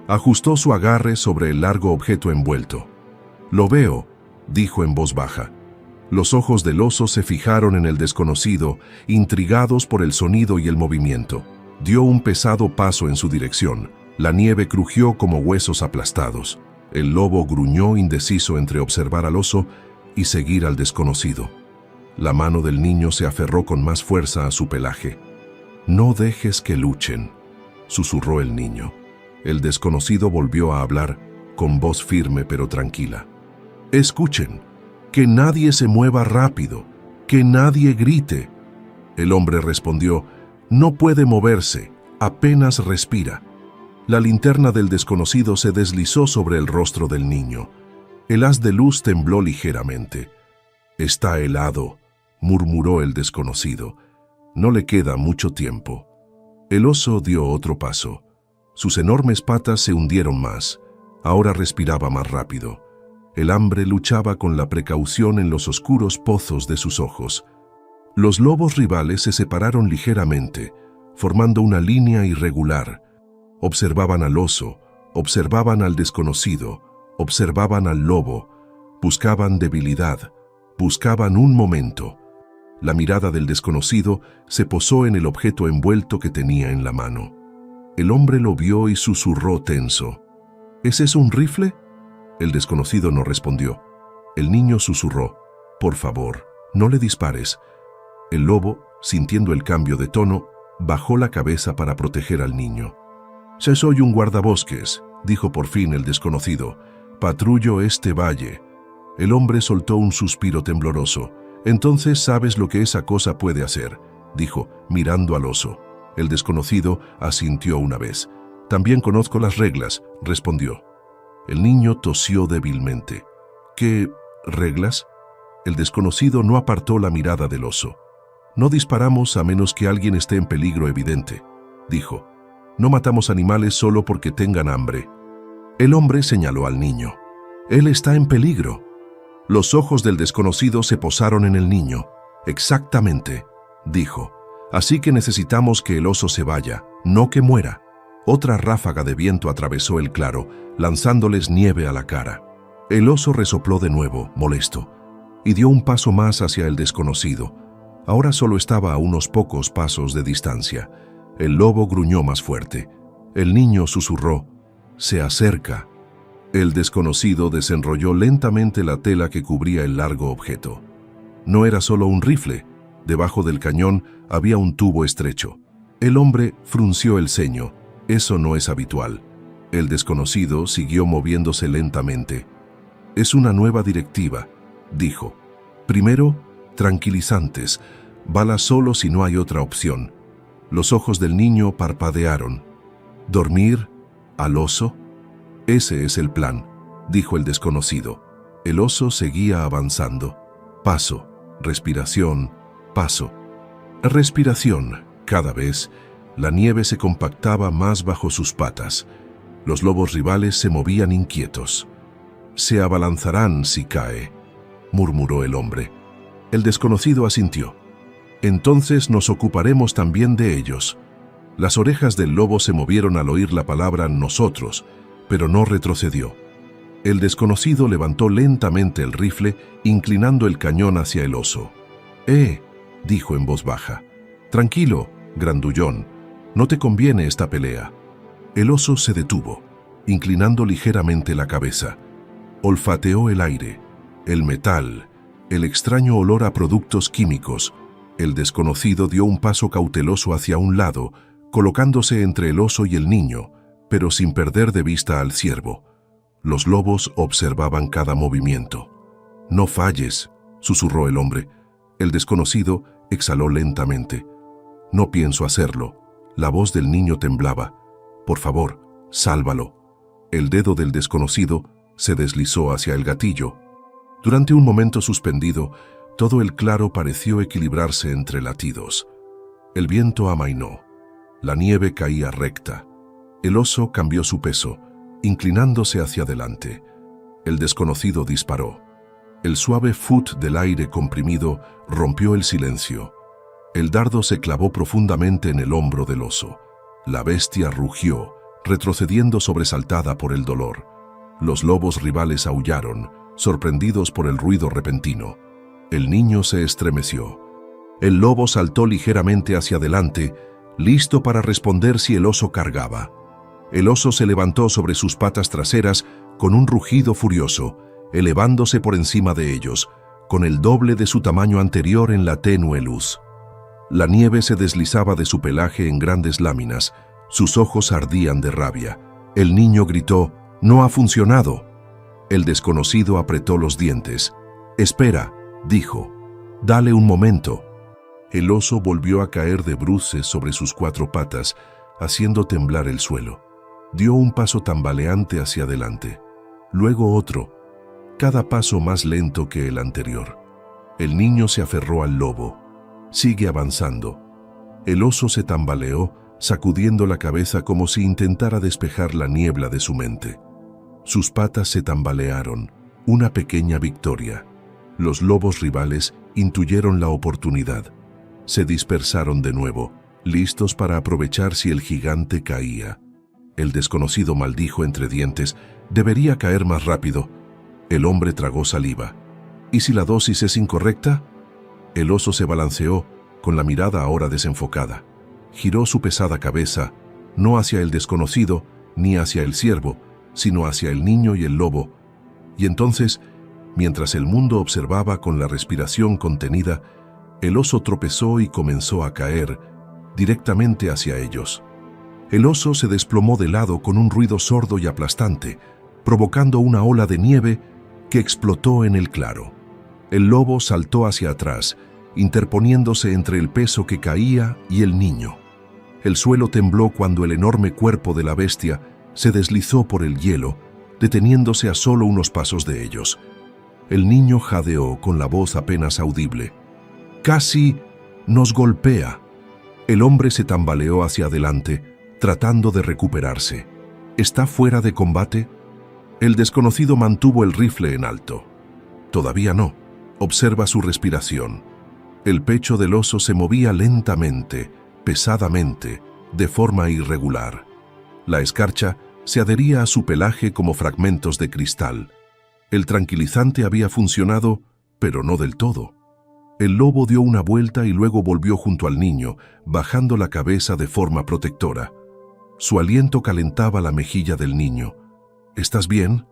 Ajustó su agarre sobre el largo objeto envuelto. «Lo veo», dijo en voz baja. Los ojos del oso se fijaron en el desconocido, intrigados por el sonido y el movimiento. Dio un pesado paso en su dirección. La nieve crujió como huesos aplastados. El lobo gruñó indeciso entre observar al oso y seguir al desconocido. La mano del niño se aferró con más fuerza a su pelaje. «No dejes que luchen», susurró el niño. El desconocido volvió a hablar, con voz firme pero tranquila. «Escuchen, que nadie se mueva rápido, que nadie grite». El hombre respondió: «No puede moverse, apenas respira». La linterna del desconocido se deslizó sobre el rostro del niño. El haz de luz tembló ligeramente. «Está helado», murmuró el desconocido. «No le queda mucho tiempo». El oso dio otro paso. Sus enormes patas se hundieron más. Ahora respiraba más rápido. El hambre luchaba con la precaución en los oscuros pozos de sus ojos. Los lobos rivales se separaron ligeramente, formando una línea irregular. Observaban al oso, observaban al desconocido, observaban al lobo, buscaban debilidad, buscaban un momento. La mirada del desconocido se posó en el objeto envuelto que tenía en la mano. El hombre lo vio y susurró tenso: ¿Es eso un rifle? El desconocido no respondió. El niño susurró: «Por favor, no le dispares». El lobo, sintiendo el cambio de tono, bajó la cabeza para proteger al niño. «Soy un guardabosques», dijo por fin el desconocido. «Patrullo este valle». El hombre soltó un suspiro tembloroso. «Entonces sabes lo que esa cosa puede hacer», dijo, mirando al oso. El desconocido asintió una vez. «También conozco las reglas», respondió. El niño tosió débilmente. ¿Qué reglas? El desconocido no apartó la mirada del oso. No disparamos a menos que alguien esté en peligro evidente, dijo. No matamos animales solo porque tengan hambre. El hombre señaló al niño. Él está en peligro. Los ojos del desconocido se posaron en el niño. Exactamente, dijo. Así que necesitamos que el oso se vaya, no que muera. Otra ráfaga de viento atravesó el claro, lanzándoles nieve a la cara. El oso resopló de nuevo, molesto, y dio un paso más hacia el desconocido. Ahora solo estaba a unos pocos pasos de distancia. El lobo gruñó más fuerte. El niño susurró, «Se acerca». El desconocido desenrolló lentamente la tela que cubría el largo objeto. No era solo un rifle. Debajo del cañón había un tubo estrecho. El hombre frunció el ceño. Eso no es habitual. El desconocido siguió moviéndose lentamente. «Es una nueva directiva», dijo. «Primero, tranquilizantes. Balas solo si no hay otra opción». Los ojos del niño parpadearon. «¿Dormir al oso?» «Ese es el plan», dijo el desconocido. El oso seguía avanzando. Paso, respiración, paso. Respiración. Cada vez, la nieve se compactaba más bajo sus patas. Los lobos rivales se movían inquietos. «Se abalanzarán si cae», murmuró el hombre. El desconocido asintió. «Entonces nos ocuparemos también de ellos». Las orejas del lobo se movieron al oír la palabra nosotros, pero no retrocedió. El desconocido levantó lentamente el rifle, inclinando el cañón hacia el oso. Dijo en voz baja. «Tranquilo, grandullón, no te conviene esta pelea». El oso se detuvo, inclinando ligeramente la cabeza. Olfateó el aire, el metal, el extraño olor a productos químicos. El desconocido dio un paso cauteloso hacia un lado, colocándose entre el oso y el niño, pero sin perder de vista al ciervo. Los lobos observaban cada movimiento. «No falles», susurró el hombre. El desconocido exhaló lentamente. «No pienso hacerlo». La voz del niño temblaba. «Por favor, sálvalo». El dedo del desconocido se deslizó hacia el gatillo. Durante un momento suspendido, todo el claro pareció equilibrarse entre latidos. El viento amainó. La nieve caía recta. El oso cambió su peso, inclinándose hacia adelante. El desconocido disparó. El suave fut del aire comprimido rompió el silencio. El dardo se clavó profundamente en el hombro del oso. La bestia rugió, retrocediendo sobresaltada por el dolor. Los lobos rivales aullaron, sorprendidos por el ruido repentino. El niño se estremeció. El lobo saltó ligeramente hacia adelante, listo para responder si el oso cargaba. El oso se levantó sobre sus patas traseras con un rugido furioso, elevándose por encima de ellos, con el doble de su tamaño anterior en la tenue luz. La nieve se deslizaba de su pelaje en grandes láminas, sus ojos ardían de rabia. El niño gritó, «¡No ha funcionado!». El desconocido apretó los dientes. «Espera», dijo, «dale un momento». El oso volvió a caer de bruces sobre sus cuatro patas, haciendo temblar el suelo. Dio un paso tambaleante hacia adelante, luego otro, cada paso más lento que el anterior. El niño se aferró al lobo. «Sigue avanzando». El oso se tambaleó, sacudiendo la cabeza como si intentara despejar la niebla de su mente. Sus patas se tambalearon, una pequeña victoria. Los lobos rivales intuyeron la oportunidad. Se dispersaron de nuevo, listos para aprovechar si el gigante caía. El desconocido maldijo entre dientes, «Debería caer más rápido». El hombre tragó saliva. «¿Y si la dosis es incorrecta?». El oso se balanceó, con la mirada ahora desenfocada. Giró su pesada cabeza, no hacia el desconocido, ni hacia el ciervo, sino hacia el niño y el lobo. Y entonces, mientras el mundo observaba con la respiración contenida, el oso tropezó y comenzó a caer, directamente hacia ellos. El oso se desplomó de lado con un ruido sordo y aplastante, provocando una ola de nieve que explotó en el claro. El lobo saltó hacia atrás, interponiéndose entre el peso que caía y el niño. El suelo tembló cuando el enorme cuerpo de la bestia se deslizó por el hielo, deteniéndose a solo unos pasos de ellos. El niño jadeó con la voz apenas audible. «Casi nos golpea». El hombre se tambaleó hacia adelante, tratando de recuperarse. ¿Está fuera de combate? El desconocido mantuvo el rifle en alto. Todavía no. Observa su respiración. El pecho del oso se movía lentamente, pesadamente, de forma irregular. La escarcha se adhería a su pelaje como fragmentos de cristal. El tranquilizante había funcionado, pero no del todo. El lobo dio una vuelta y luego volvió junto al niño, bajando la cabeza de forma protectora. Su aliento calentaba la mejilla del niño. «¿Estás bien?»,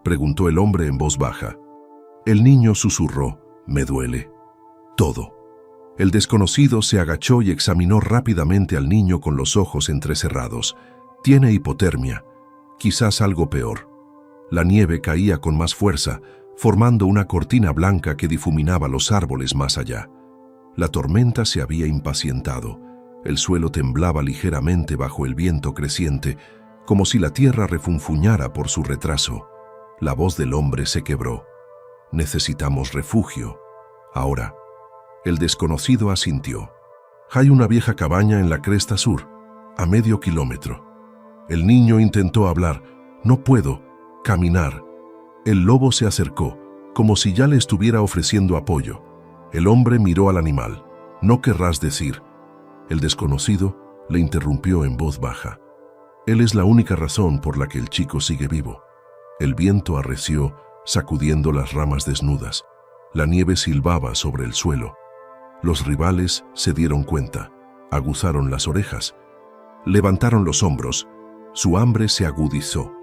preguntó el hombre en voz baja. El niño susurró: «Me duele. Todo». El desconocido se agachó y examinó rápidamente al niño con los ojos entrecerrados. «Tiene hipotermia, quizás algo peor». La nieve caía con más fuerza, formando una cortina blanca que difuminaba los árboles más allá. La tormenta se había impacientado. El suelo temblaba ligeramente bajo el viento creciente, como si la tierra refunfuñara por su retraso. La voz del hombre se quebró. «Necesitamos refugio. Ahora». El desconocido asintió. «Hay una vieja cabaña en la cresta sur, a medio kilómetro». El niño intentó hablar. «No puedo caminar». El lobo se acercó, como si ya le estuviera ofreciendo apoyo. El hombre miró al animal. «No querrás decir». El desconocido le interrumpió en voz baja. «Él es la única razón por la que el chico sigue vivo». El viento arreció, sacudiendo las ramas desnudas. La nieve silbaba sobre el suelo. Los rivales se dieron cuenta, aguzaron las orejas, levantaron los hombros. Su hambre se agudizó.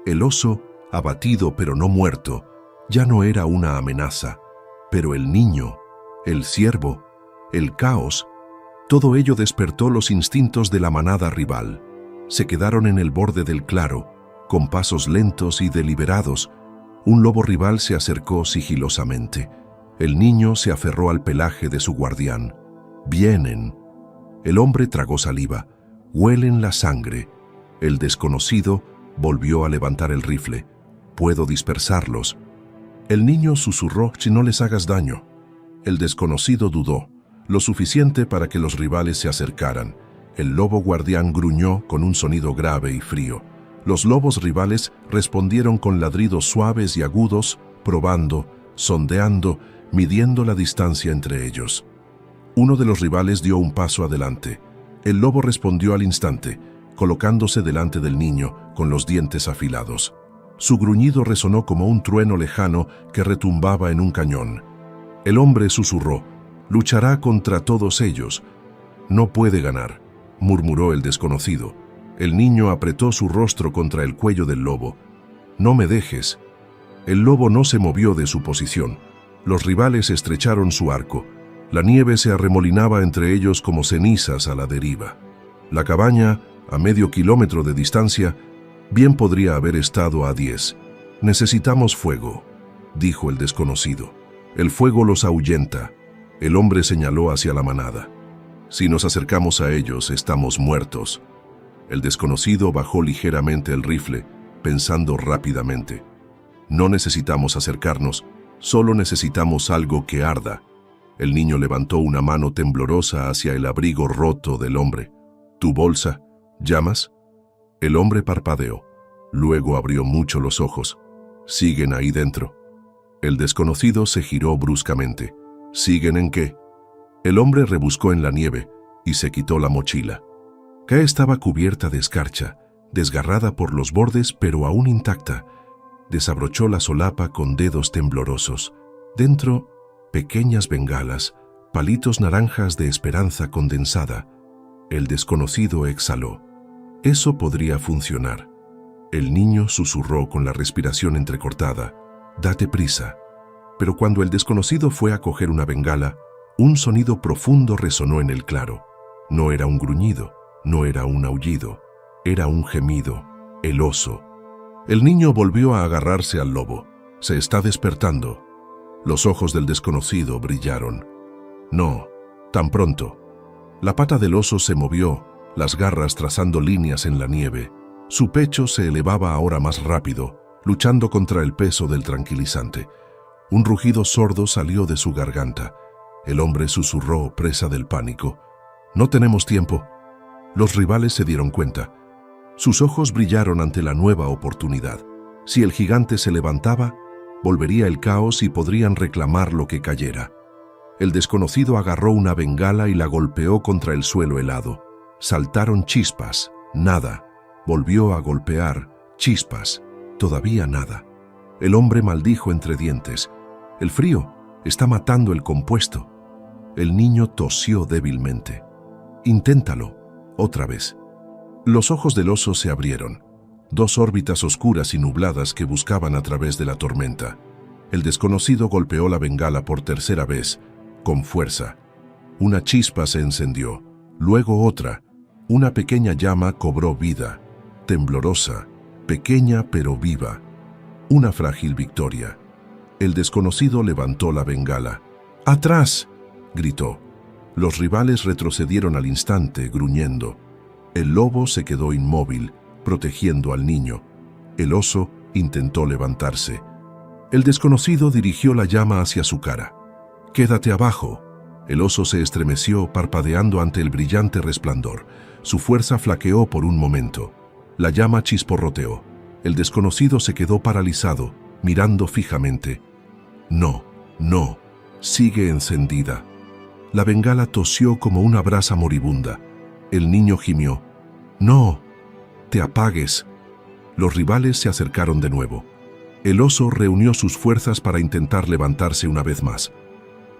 El oso, abatido pero no muerto, ya no era una amenaza, pero el niño, el ciervo, el caos, todo ello despertó los instintos de la manada rival. Se quedaron en el borde del claro, con pasos lentos y deliberados. Un lobo rival se acercó sigilosamente. El niño se aferró al pelaje de su guardián. «Vienen». El hombre tragó saliva. «Huelen la sangre». El desconocido volvió a levantar el rifle. «Puedo dispersarlos». El niño susurró: «Si no les hagas daño». El desconocido dudó, lo suficiente para que los rivales se acercaran. El lobo guardián gruñó con un sonido grave y frío. Los lobos rivales respondieron con ladridos suaves y agudos, probando, sondeando, midiendo la distancia entre ellos. Uno de los rivales dio un paso adelante. El lobo respondió al instante, colocándose delante del niño, con los dientes afilados. Su gruñido resonó como un trueno lejano que retumbaba en un cañón. El hombre susurró: «Luchará contra todos ellos». «No puede ganar», murmuró el desconocido. El niño apretó su rostro contra el cuello del lobo. «No me dejes». El lobo no se movió de su posición. Los rivales estrecharon su arco. La nieve se arremolinaba entre ellos como cenizas a la deriva. La cabaña, a medio kilómetro de distancia, bien podría haber estado a 10. «Necesitamos fuego», dijo el desconocido. «El fuego los ahuyenta». El hombre señaló hacia la manada. «Si nos acercamos a ellos, estamos muertos». El desconocido bajó ligeramente el rifle, pensando rápidamente. «No necesitamos acercarnos, solo necesitamos algo que arda». El niño levantó una mano temblorosa hacia el abrigo roto del hombre. «¿Tu bolsa? ¿Llamas?» El hombre parpadeó. Luego abrió mucho los ojos. «¿Siguen ahí dentro?» El desconocido se giró bruscamente. «¿Siguen en qué?» El hombre rebuscó en la nieve y se quitó la mochila. K estaba cubierta de escarcha, desgarrada por los bordes pero aún intacta. Desabrochó la solapa con dedos temblorosos. Dentro, pequeñas bengalas, palitos naranjas de esperanza condensada. El desconocido exhaló. «Eso podría funcionar». El niño susurró con la respiración entrecortada: «Date prisa». Pero cuando el desconocido fue a coger una bengala, un sonido profundo resonó en el claro. No era un gruñido, no era un aullido, era un gemido, el oso. El niño volvió a agarrarse al lobo. «Se está despertando». Los ojos del desconocido brillaron. «No, tan pronto». La pata del oso se movió, las garras trazando líneas en la nieve. Su pecho se elevaba ahora más rápido, luchando contra el peso del tranquilizante. Un rugido sordo salió de su garganta. El hombre susurró, presa del pánico: «No tenemos tiempo». Los rivales se dieron cuenta. Sus ojos brillaron ante la nueva oportunidad. Si el gigante se levantaba, volvería el caos y podrían reclamar lo que cayera. El desconocido agarró una bengala y la golpeó contra el suelo helado. Saltaron chispas, nada. Volvió a golpear, chispas, todavía nada. El hombre maldijo entre dientes: «El frío está matando el compuesto». El niño tosió débilmente. «Inténtalo, otra vez». Los ojos del oso se abrieron. Dos órbitas oscuras y nubladas que buscaban a través de la tormenta. El desconocido golpeó la bengala por tercera vez, con fuerza. Una chispa se encendió, luego otra. Una pequeña llama cobró vida, temblorosa, pequeña pero viva. Una frágil victoria. El desconocido levantó la bengala. «¡Atrás!», gritó. Los rivales retrocedieron al instante, gruñendo. El lobo se quedó inmóvil, protegiendo al niño. El oso intentó levantarse. El desconocido dirigió la llama hacia su cara. «Quédate abajo». El oso se estremeció, parpadeando ante el brillante resplandor. Su fuerza flaqueó por un momento. La llama chisporroteó. El desconocido se quedó paralizado, mirando fijamente. «No, no, sigue encendida». La bengala tosió como una brasa moribunda. El niño gimió: «No, te apagues». Los rivales se acercaron de nuevo. El oso reunió sus fuerzas para intentar levantarse una vez más.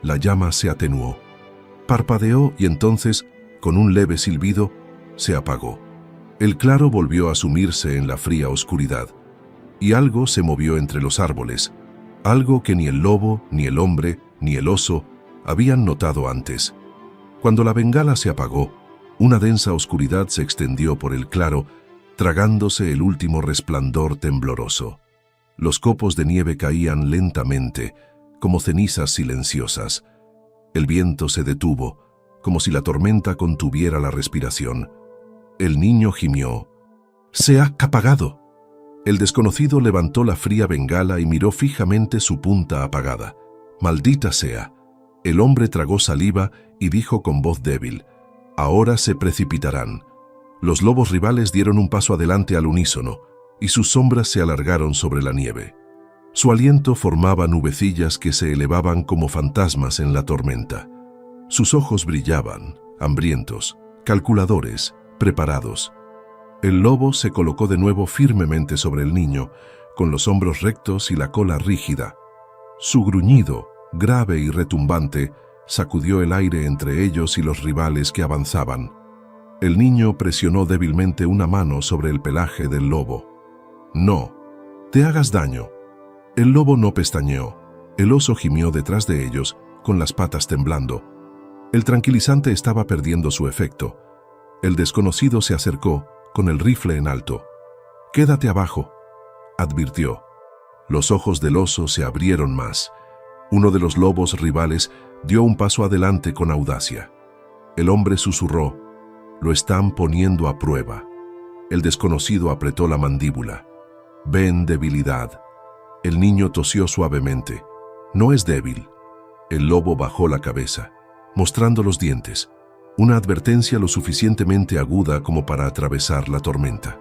La llama se atenuó. Parpadeó y entonces, con un leve silbido, se apagó. El claro volvió a sumirse en la fría oscuridad. Y algo se movió entre los árboles. Algo que ni el lobo, ni el hombre, ni el oso habían notado antes. Cuando la bengala se apagó, una densa oscuridad se extendió por el claro, tragándose el último resplandor tembloroso. Los copos de nieve caían lentamente, como cenizas silenciosas. El viento se detuvo, como si la tormenta contuviera la respiración. El niño gimió: «¡Se ha apagado!». El desconocido levantó la fría bengala y miró fijamente su punta apagada. «¡Maldita sea!». El hombre tragó saliva y dijo con voz débil: «Ahora se precipitarán». Los lobos rivales dieron un paso adelante al unísono, y sus sombras se alargaron sobre la nieve. Su aliento formaba nubecillas que se elevaban como fantasmas en la tormenta. Sus ojos brillaban, hambrientos, calculadores, preparados. El lobo se colocó de nuevo firmemente sobre el niño, con los hombros rectos y la cola rígida. Su gruñido, grave y retumbante, sacudió el aire entre ellos y los rivales que avanzaban. El niño presionó débilmente una mano sobre el pelaje del lobo. «No, te hagas daño». El lobo no pestañeó. El oso gimió detrás de ellos, con las patas temblando. El tranquilizante estaba perdiendo su efecto. El desconocido se acercó, con el rifle en alto. «Quédate abajo», advirtió. Los ojos del oso se abrieron más. Uno de los lobos rivales dio un paso adelante con audacia. El hombre susurró: «Lo están poniendo a prueba». El desconocido apretó la mandíbula. «Ven debilidad». El niño tosió suavemente. «No es débil». El lobo bajó la cabeza, mostrando los dientes. Una advertencia lo suficientemente aguda como para atravesar la tormenta.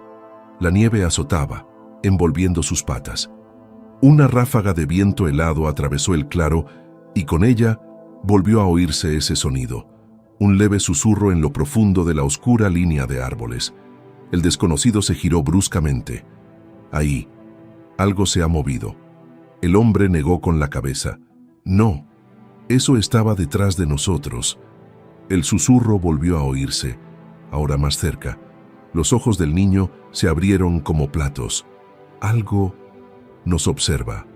La nieve azotaba, envolviendo sus patas. Una ráfaga de viento helado atravesó el claro y con ella volvió a oírse ese sonido, un leve susurro en lo profundo de la oscura línea de árboles. El desconocido se giró bruscamente. «Ahí, algo se ha movido». El hombre negó con la cabeza. «No, eso estaba detrás de nosotros». El susurro volvió a oírse, ahora más cerca. Los ojos del niño se abrieron como platos. «Algo nos observa».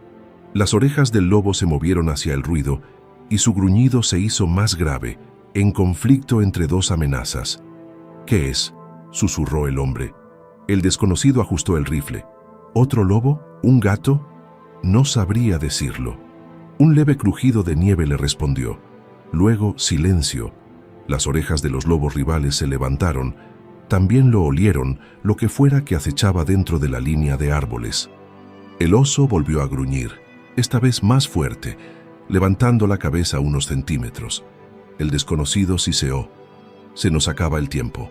Las orejas del lobo se movieron hacia el ruido y su gruñido se hizo más grave, en conflicto entre dos amenazas. «¿Qué es?», susurró el hombre. El desconocido ajustó el rifle. ¿Otro lobo? ¿Un gato? No sabría decirlo. Un leve crujido de nieve le respondió. Luego silencio. Las orejas de los lobos rivales se levantaron. También lo olieron, lo que fuera que acechaba dentro de la línea de árboles. El oso volvió a gruñir, esta vez más fuerte, levantando la cabeza unos centímetros. El desconocido siseó. Se nos acaba el tiempo.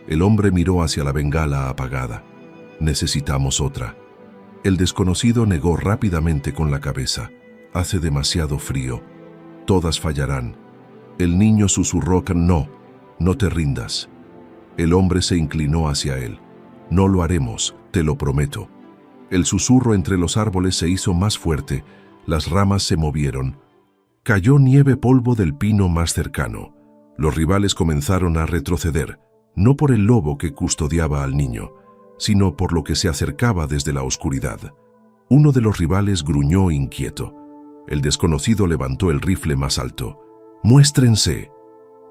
El hombre miró hacia la bengala apagada. Necesitamos otra. El desconocido negó rápidamente con la cabeza. Hace demasiado frío. Todas fallarán. El niño susurró que no te rindas. El hombre se inclinó hacia él. No lo haremos, te lo prometo. El susurro entre los árboles se hizo más fuerte, las ramas se movieron. Cayó nieve polvo del pino más cercano. Los rivales comenzaron a retroceder, no por el lobo que custodiaba al niño, sino por lo que se acercaba desde la oscuridad. Uno de los rivales gruñó inquieto. El desconocido levantó el rifle más alto. ¡Muéstrense!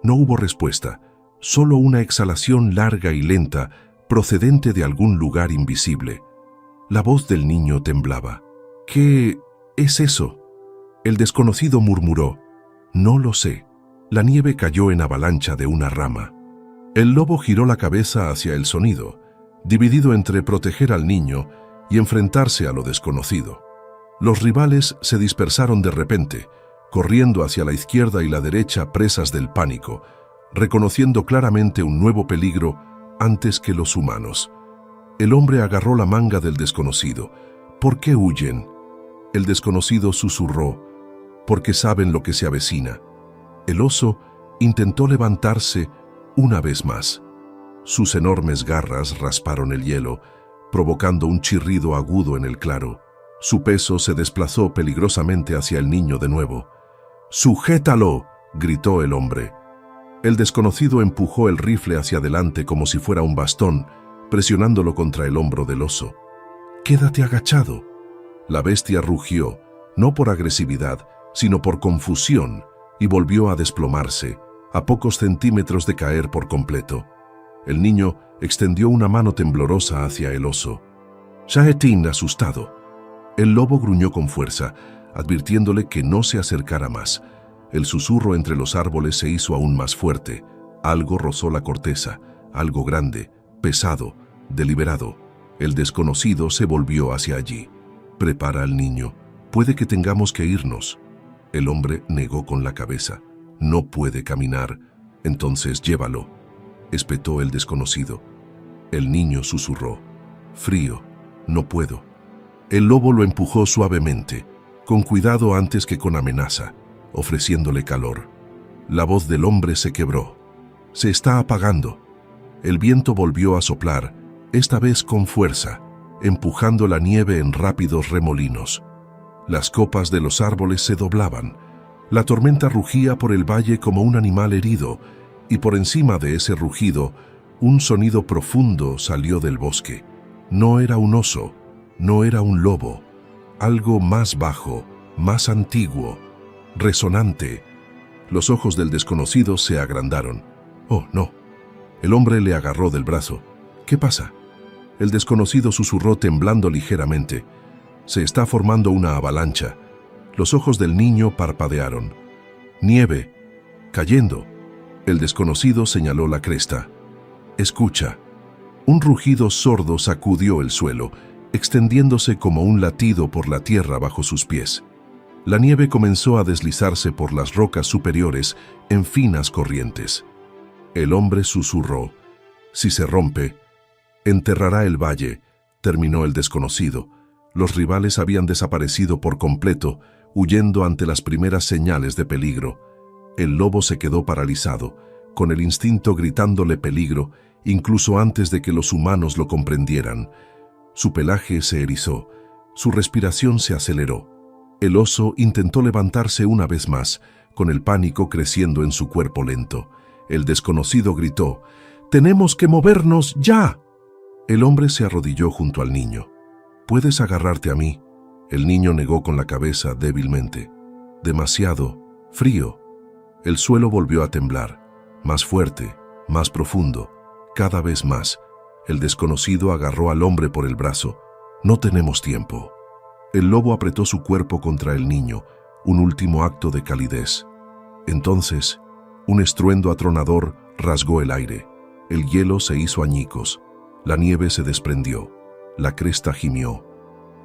No hubo respuesta, solo una exhalación larga y lenta procedente de algún lugar invisible. La voz del niño temblaba. ¿Qué es eso? El desconocido murmuró. No lo sé. La nieve cayó en avalancha de una rama. El lobo giró la cabeza hacia el sonido, dividido entre proteger al niño y enfrentarse a lo desconocido. Los rivales se dispersaron de repente, corriendo hacia la izquierda y la derecha presas del pánico, reconociendo claramente un nuevo peligro antes que los humanos. El hombre agarró la manga del desconocido. ¿Por qué huyen? El desconocido susurró. Porque saben lo que se avecina. El oso intentó levantarse una vez más. Sus enormes garras rasparon el hielo, provocando un chirrido agudo en el claro. Su peso se desplazó peligrosamente hacia el niño de nuevo. ¡Sujétalo!, gritó el hombre. El desconocido empujó el rifle hacia adelante como si fuera un bastón, presionándolo contra el hombro del oso. «Quédate agachado». La bestia rugió, no por agresividad, sino por confusión, y volvió a desplomarse, a pocos centímetros de caer por completo. El niño extendió una mano temblorosa hacia el oso. Shahetin, asustado. El lobo gruñó con fuerza, advirtiéndole que no se acercara más. El susurro entre los árboles se hizo aún más fuerte. Algo rozó la corteza, algo grande, pesado, deliberado. El desconocido se volvió hacia allí. «Prepara al niño. Puede que tengamos que irnos». El hombre negó con la cabeza. «No puede caminar. Entonces llévalo», espetó el desconocido. El niño susurró. «Frío. No puedo». El lobo lo empujó suavemente, con cuidado antes que con amenaza, ofreciéndole calor. La voz del hombre se quebró. «Se está apagando». El viento volvió a soplar, esta vez con fuerza, empujando la nieve en rápidos remolinos. Las copas de los árboles se doblaban. La tormenta rugía por el valle como un animal herido, y por encima de ese rugido, un sonido profundo salió del bosque. No era un oso, no era un lobo, algo más bajo, más antiguo, resonante. Los ojos del desconocido se agrandaron. «Oh, no». El hombre le agarró del brazo. «¿Qué pasa?». El desconocido susurró temblando ligeramente. «Se está formando una avalancha». Los ojos del niño parpadearon. «Nieve. Cayendo». El desconocido señaló la cresta. «Escucha». Un rugido sordo sacudió el suelo, extendiéndose como un latido por la tierra bajo sus pies. La nieve comenzó a deslizarse por las rocas superiores en finas corrientes. El hombre susurró. «Si se rompe, enterrará el valle», terminó el desconocido. Los rivales habían desaparecido por completo, huyendo ante las primeras señales de peligro. El lobo se quedó paralizado, con el instinto gritándole peligro, incluso antes de que los humanos lo comprendieran. Su pelaje se erizó, su respiración se aceleró. El oso intentó levantarse una vez más, con el pánico creciendo en su cuerpo lento. El desconocido gritó: «¡Tenemos que movernos ya!». El hombre se arrodilló junto al niño. «¿Puedes agarrarte a mí?». El niño negó con la cabeza débilmente. «Demasiado frío». El suelo volvió a temblar, más fuerte, más profundo, cada vez más. El desconocido agarró al hombre por el brazo. «No tenemos tiempo». El lobo apretó su cuerpo contra el niño, un último acto de calidez. Entonces, un estruendo atronador rasgó el aire. El hielo se hizo añicos. La nieve se desprendió. La cresta gimió.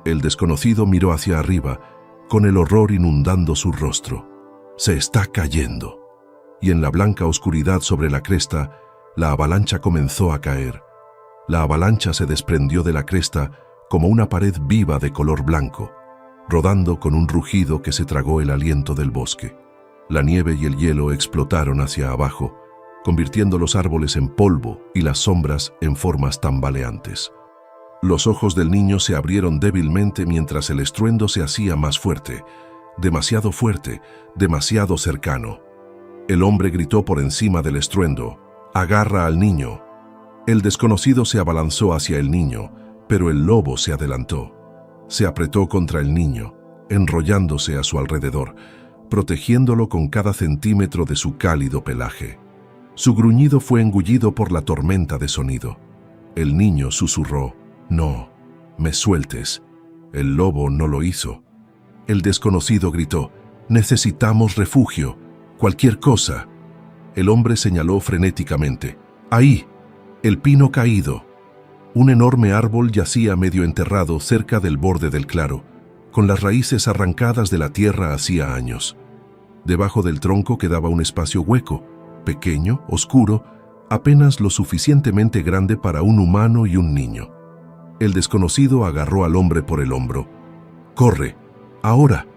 El desconocido miró hacia arriba, con el horror inundando su rostro. Se está cayendo. Y en la blanca oscuridad sobre la cresta, la avalancha comenzó a caer. La avalancha se desprendió de la cresta como una pared viva de color blanco, rodando con un rugido que se tragó el aliento del bosque. La nieve y el hielo explotaron hacia abajo, convirtiendo los árboles en polvo y las sombras en formas tambaleantes. Los ojos del niño se abrieron débilmente mientras el estruendo se hacía más fuerte, demasiado cercano. El hombre gritó por encima del estruendo: «¡Agarra al niño!». El desconocido se abalanzó hacia el niño, pero el lobo se adelantó. Se apretó contra el niño, enrollándose a su alrededor, protegiéndolo con cada centímetro de su cálido pelaje. Su gruñido fue engullido por la tormenta de sonido. El niño susurró: «No, me sueltes». El lobo no lo hizo. El desconocido gritó: «Necesitamos refugio, cualquier cosa». El hombre señaló frenéticamente: «Ahí, el pino caído». Un enorme árbol yacía medio enterrado cerca del borde del claro, con las raíces arrancadas de la tierra hacía años. Debajo del tronco quedaba un espacio hueco, pequeño, oscuro, apenas lo suficientemente grande para un humano y un niño. El desconocido agarró al hombre por el hombro. «¡Corre! ¡Ahora!».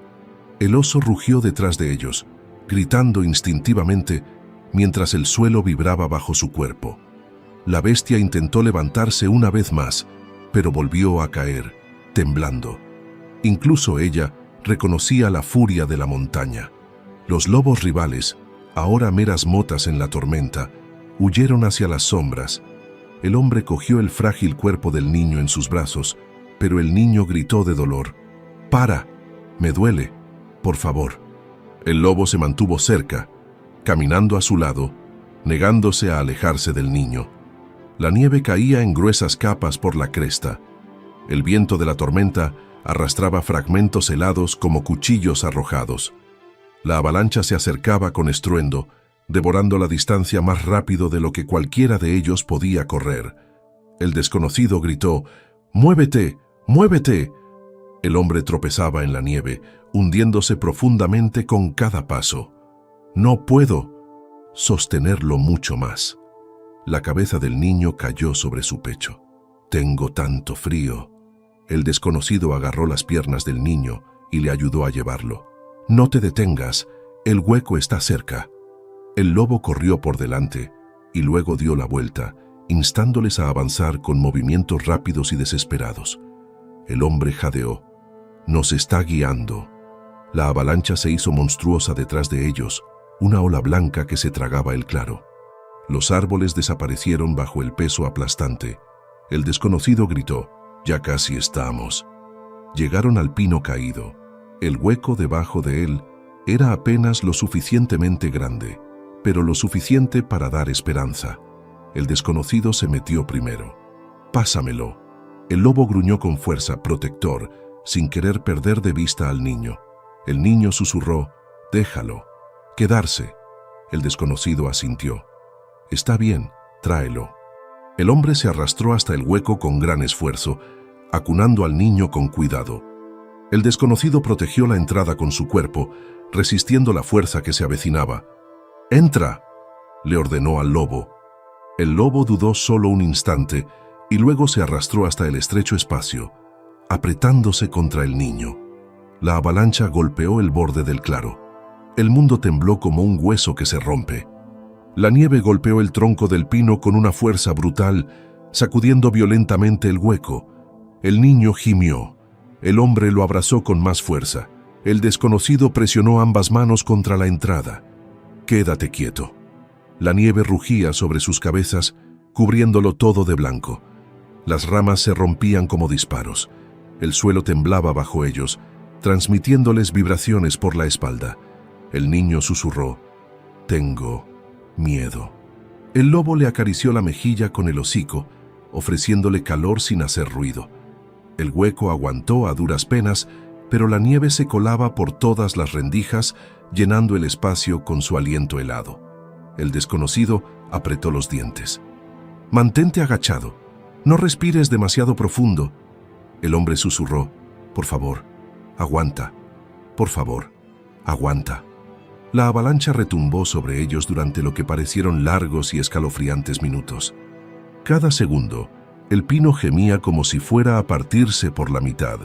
El oso rugió detrás de ellos, gritando instintivamente, mientras el suelo vibraba bajo su cuerpo. La bestia intentó levantarse una vez más, pero volvió a caer, temblando. Incluso ella reconocía la furia de la montaña. Los lobos rivales, ahora meras motas en la tormenta, huyeron hacia las sombras. El hombre cogió el frágil cuerpo del niño en sus brazos, pero el niño gritó de dolor: «¡Para! ¡Me duele! ¡Por favor!». El lobo se mantuvo cerca, caminando a su lado, negándose a alejarse del niño. La nieve caía en gruesas capas por la cresta. El viento de la tormenta arrastraba fragmentos helados como cuchillos arrojados. La avalancha se acercaba con estruendo, devorando la distancia más rápido de lo que cualquiera de ellos podía correr. El desconocido gritó: «¡Muévete! ¡Muévete!». El hombre tropezaba en la nieve, hundiéndose profundamente con cada paso. «No puedo sostenerlo mucho más». La cabeza del niño cayó sobre su pecho. «Tengo tanto frío». El desconocido agarró las piernas del niño y le ayudó a llevarlo. «No te detengas, el hueco está cerca». El lobo corrió por delante y luego dio la vuelta, instándoles a avanzar con movimientos rápidos y desesperados. El hombre jadeó: «Nos está guiando». La avalancha se hizo monstruosa detrás de ellos, una ola blanca que se tragaba el claro. Los árboles desaparecieron bajo el peso aplastante. El desconocido gritó: «Ya casi estamos». Llegaron al pino caído. El hueco debajo de él era apenas lo suficientemente grande, pero lo suficiente para dar esperanza. El desconocido se metió primero. «Pásamelo». El lobo gruñó con fuerza, protector, sin querer perder de vista al niño. El niño susurró: «Déjalo. Quedarse». El desconocido asintió. «Está bien, tráelo». El hombre se arrastró hasta el hueco con gran esfuerzo, acunando al niño con cuidado. El desconocido protegió la entrada con su cuerpo, resistiendo la fuerza que se avecinaba. «¡Entra!», le ordenó al lobo. El lobo dudó solo un instante y luego se arrastró hasta el estrecho espacio, apretándose contra el niño. La avalancha golpeó el borde del claro. El mundo tembló como un hueso que se rompe. La nieve golpeó el tronco del pino con una fuerza brutal, sacudiendo violentamente el hueco. El niño gimió. El hombre lo abrazó con más fuerza. El desconocido presionó ambas manos contra la entrada. «Quédate quieto». La nieve rugía sobre sus cabezas, cubriéndolo todo de blanco. Las ramas se rompían como disparos. El suelo temblaba bajo ellos, transmitiéndoles vibraciones por la espalda. El niño susurró: «Tengo miedo». El lobo le acarició la mejilla con el hocico, ofreciéndole calor sin hacer ruido. El hueco aguantó a duras penas, pero la nieve se colaba por todas las rendijas, llenando el espacio con su aliento helado. El desconocido apretó los dientes. «Mantente agachado. No respires demasiado profundo». El hombre susurró: Por favor, aguanta. Por favor, aguanta. La avalancha retumbó sobre ellos durante lo que parecieron largos y escalofriantes minutos. Cada segundo, el pino gemía como si fuera a partirse por la mitad.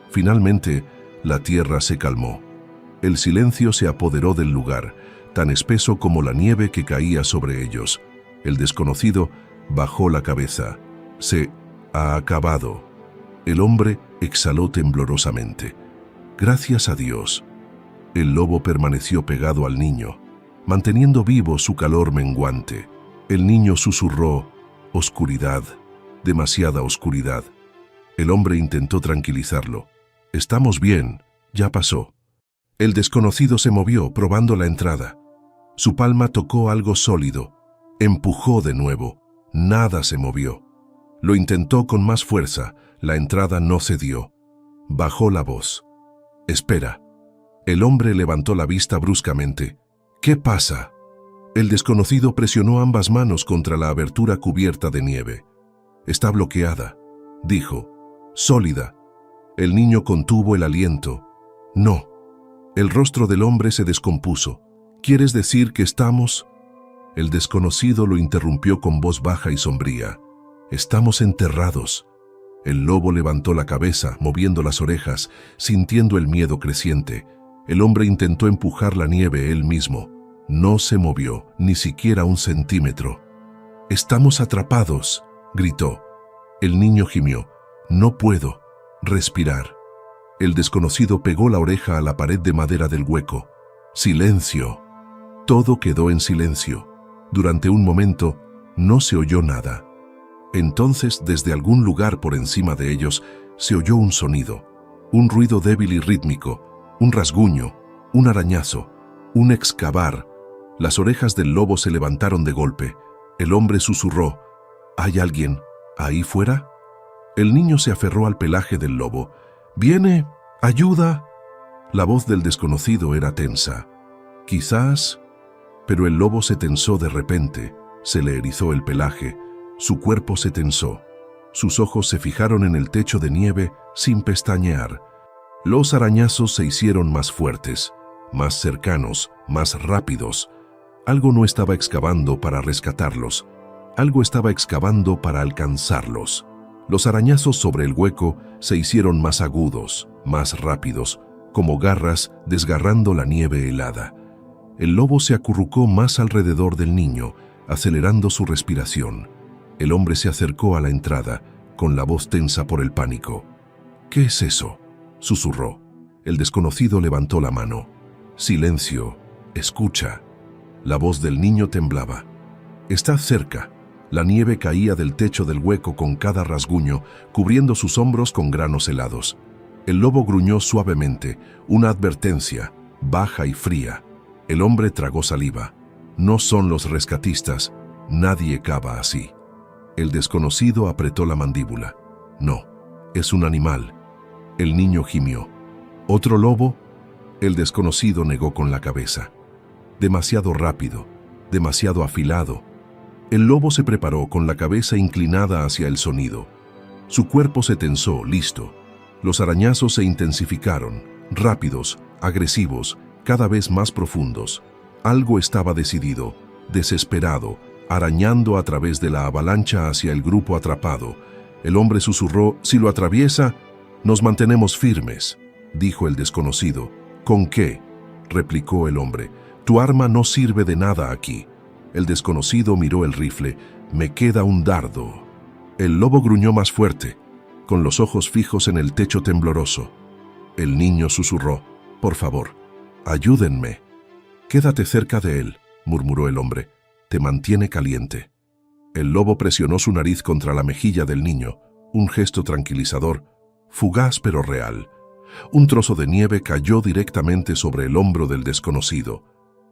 Finalmente, la tierra se calmó. El silencio se apoderó del lugar, tan espeso como la nieve que caía sobre ellos. El desconocido bajó la cabeza. Se ha acabado. El hombre exhaló temblorosamente. Gracias a Dios. El lobo permaneció pegado al niño, manteniendo vivo su calor menguante. El niño susurró: oscuridad, demasiada oscuridad. El hombre intentó tranquilizarlo. Estamos bien, ya pasó. El desconocido se movió, probando la entrada. Su palma tocó algo sólido. Empujó de nuevo. Nada se movió. Lo intentó con más fuerza. La entrada no cedió. Bajó la voz. Espera. El hombre levantó la vista bruscamente. ¿Qué pasa? El desconocido presionó ambas manos contra la abertura cubierta de nieve. Está bloqueada, dijo. Sólida. El niño contuvo el aliento. No. El rostro del hombre se descompuso. ¿Quieres decir que estamos...? El desconocido lo interrumpió con voz baja y sombría. Estamos enterrados. El lobo levantó la cabeza, moviendo las orejas, sintiendo el miedo creciente. El hombre intentó empujar la nieve él mismo. No se movió, ni siquiera un centímetro. «Estamos atrapados», gritó. El niño gimió. «No puedo respirar». El desconocido pegó la oreja a la pared de madera del hueco. Silencio. Todo quedó en silencio. Durante un momento, no se oyó nada. Entonces, desde algún lugar por encima de ellos, se oyó un sonido. Un ruido débil y rítmico. Un rasguño. Un arañazo. Un excavar. Las orejas del lobo se levantaron de golpe. El hombre susurró: «¿Hay alguien ahí fuera?». El niño se aferró al pelaje del lobo. «¡Viene! ¡Ayuda!». La voz del desconocido era tensa. «Quizás...». Pero el lobo se tensó de repente. Se le erizó el pelaje. Su cuerpo se tensó. Sus ojos se fijaron en el techo de nieve sin pestañear. Los arañazos se hicieron más fuertes, más cercanos, más rápidos. Algo no estaba excavando para rescatarlos. Algo estaba excavando para alcanzarlos. Los arañazos sobre el hueco se hicieron más agudos, más rápidos, como garras desgarrando la nieve helada. El lobo se acurrucó más alrededor del niño, acelerando su respiración. El hombre se acercó a la entrada, con la voz tensa por el pánico. «¿Qué es eso?», susurró. El desconocido levantó la mano. «Silencio, escucha». La voz del niño temblaba. «Está cerca». La nieve caía del techo del hueco con cada rasguño, cubriendo sus hombros con granos helados. El lobo gruñó suavemente, una advertencia, baja y fría. El hombre tragó saliva. No son los rescatistas. Nadie cava así. El desconocido apretó la mandíbula. No, es un animal. El niño gimió. ¿Otro lobo? El desconocido negó con la cabeza. Demasiado rápido, demasiado afilado. El lobo se preparó con la cabeza inclinada hacia el sonido. Su cuerpo se tensó, listo. Los arañazos se intensificaron, rápidos, agresivos, cada vez más profundos. Algo estaba decidido, desesperado, arañando a través de la avalancha hacia el grupo atrapado. El hombre susurró: «Si lo atraviesa, nos mantenemos firmes», dijo el desconocido. «¿Con qué?», replicó el hombre. «Tu arma no sirve de nada aquí». El desconocido miró el rifle. «Me queda un dardo». El lobo gruñó más fuerte, con los ojos fijos en el techo tembloroso. El niño susurró: «Por favor, ayúdenme». «Quédate cerca de él», murmuró el hombre. «Te mantiene caliente». El lobo presionó su nariz contra la mejilla del niño, un gesto tranquilizador, fugaz pero real. Un trozo de nieve cayó directamente sobre el hombro del desconocido.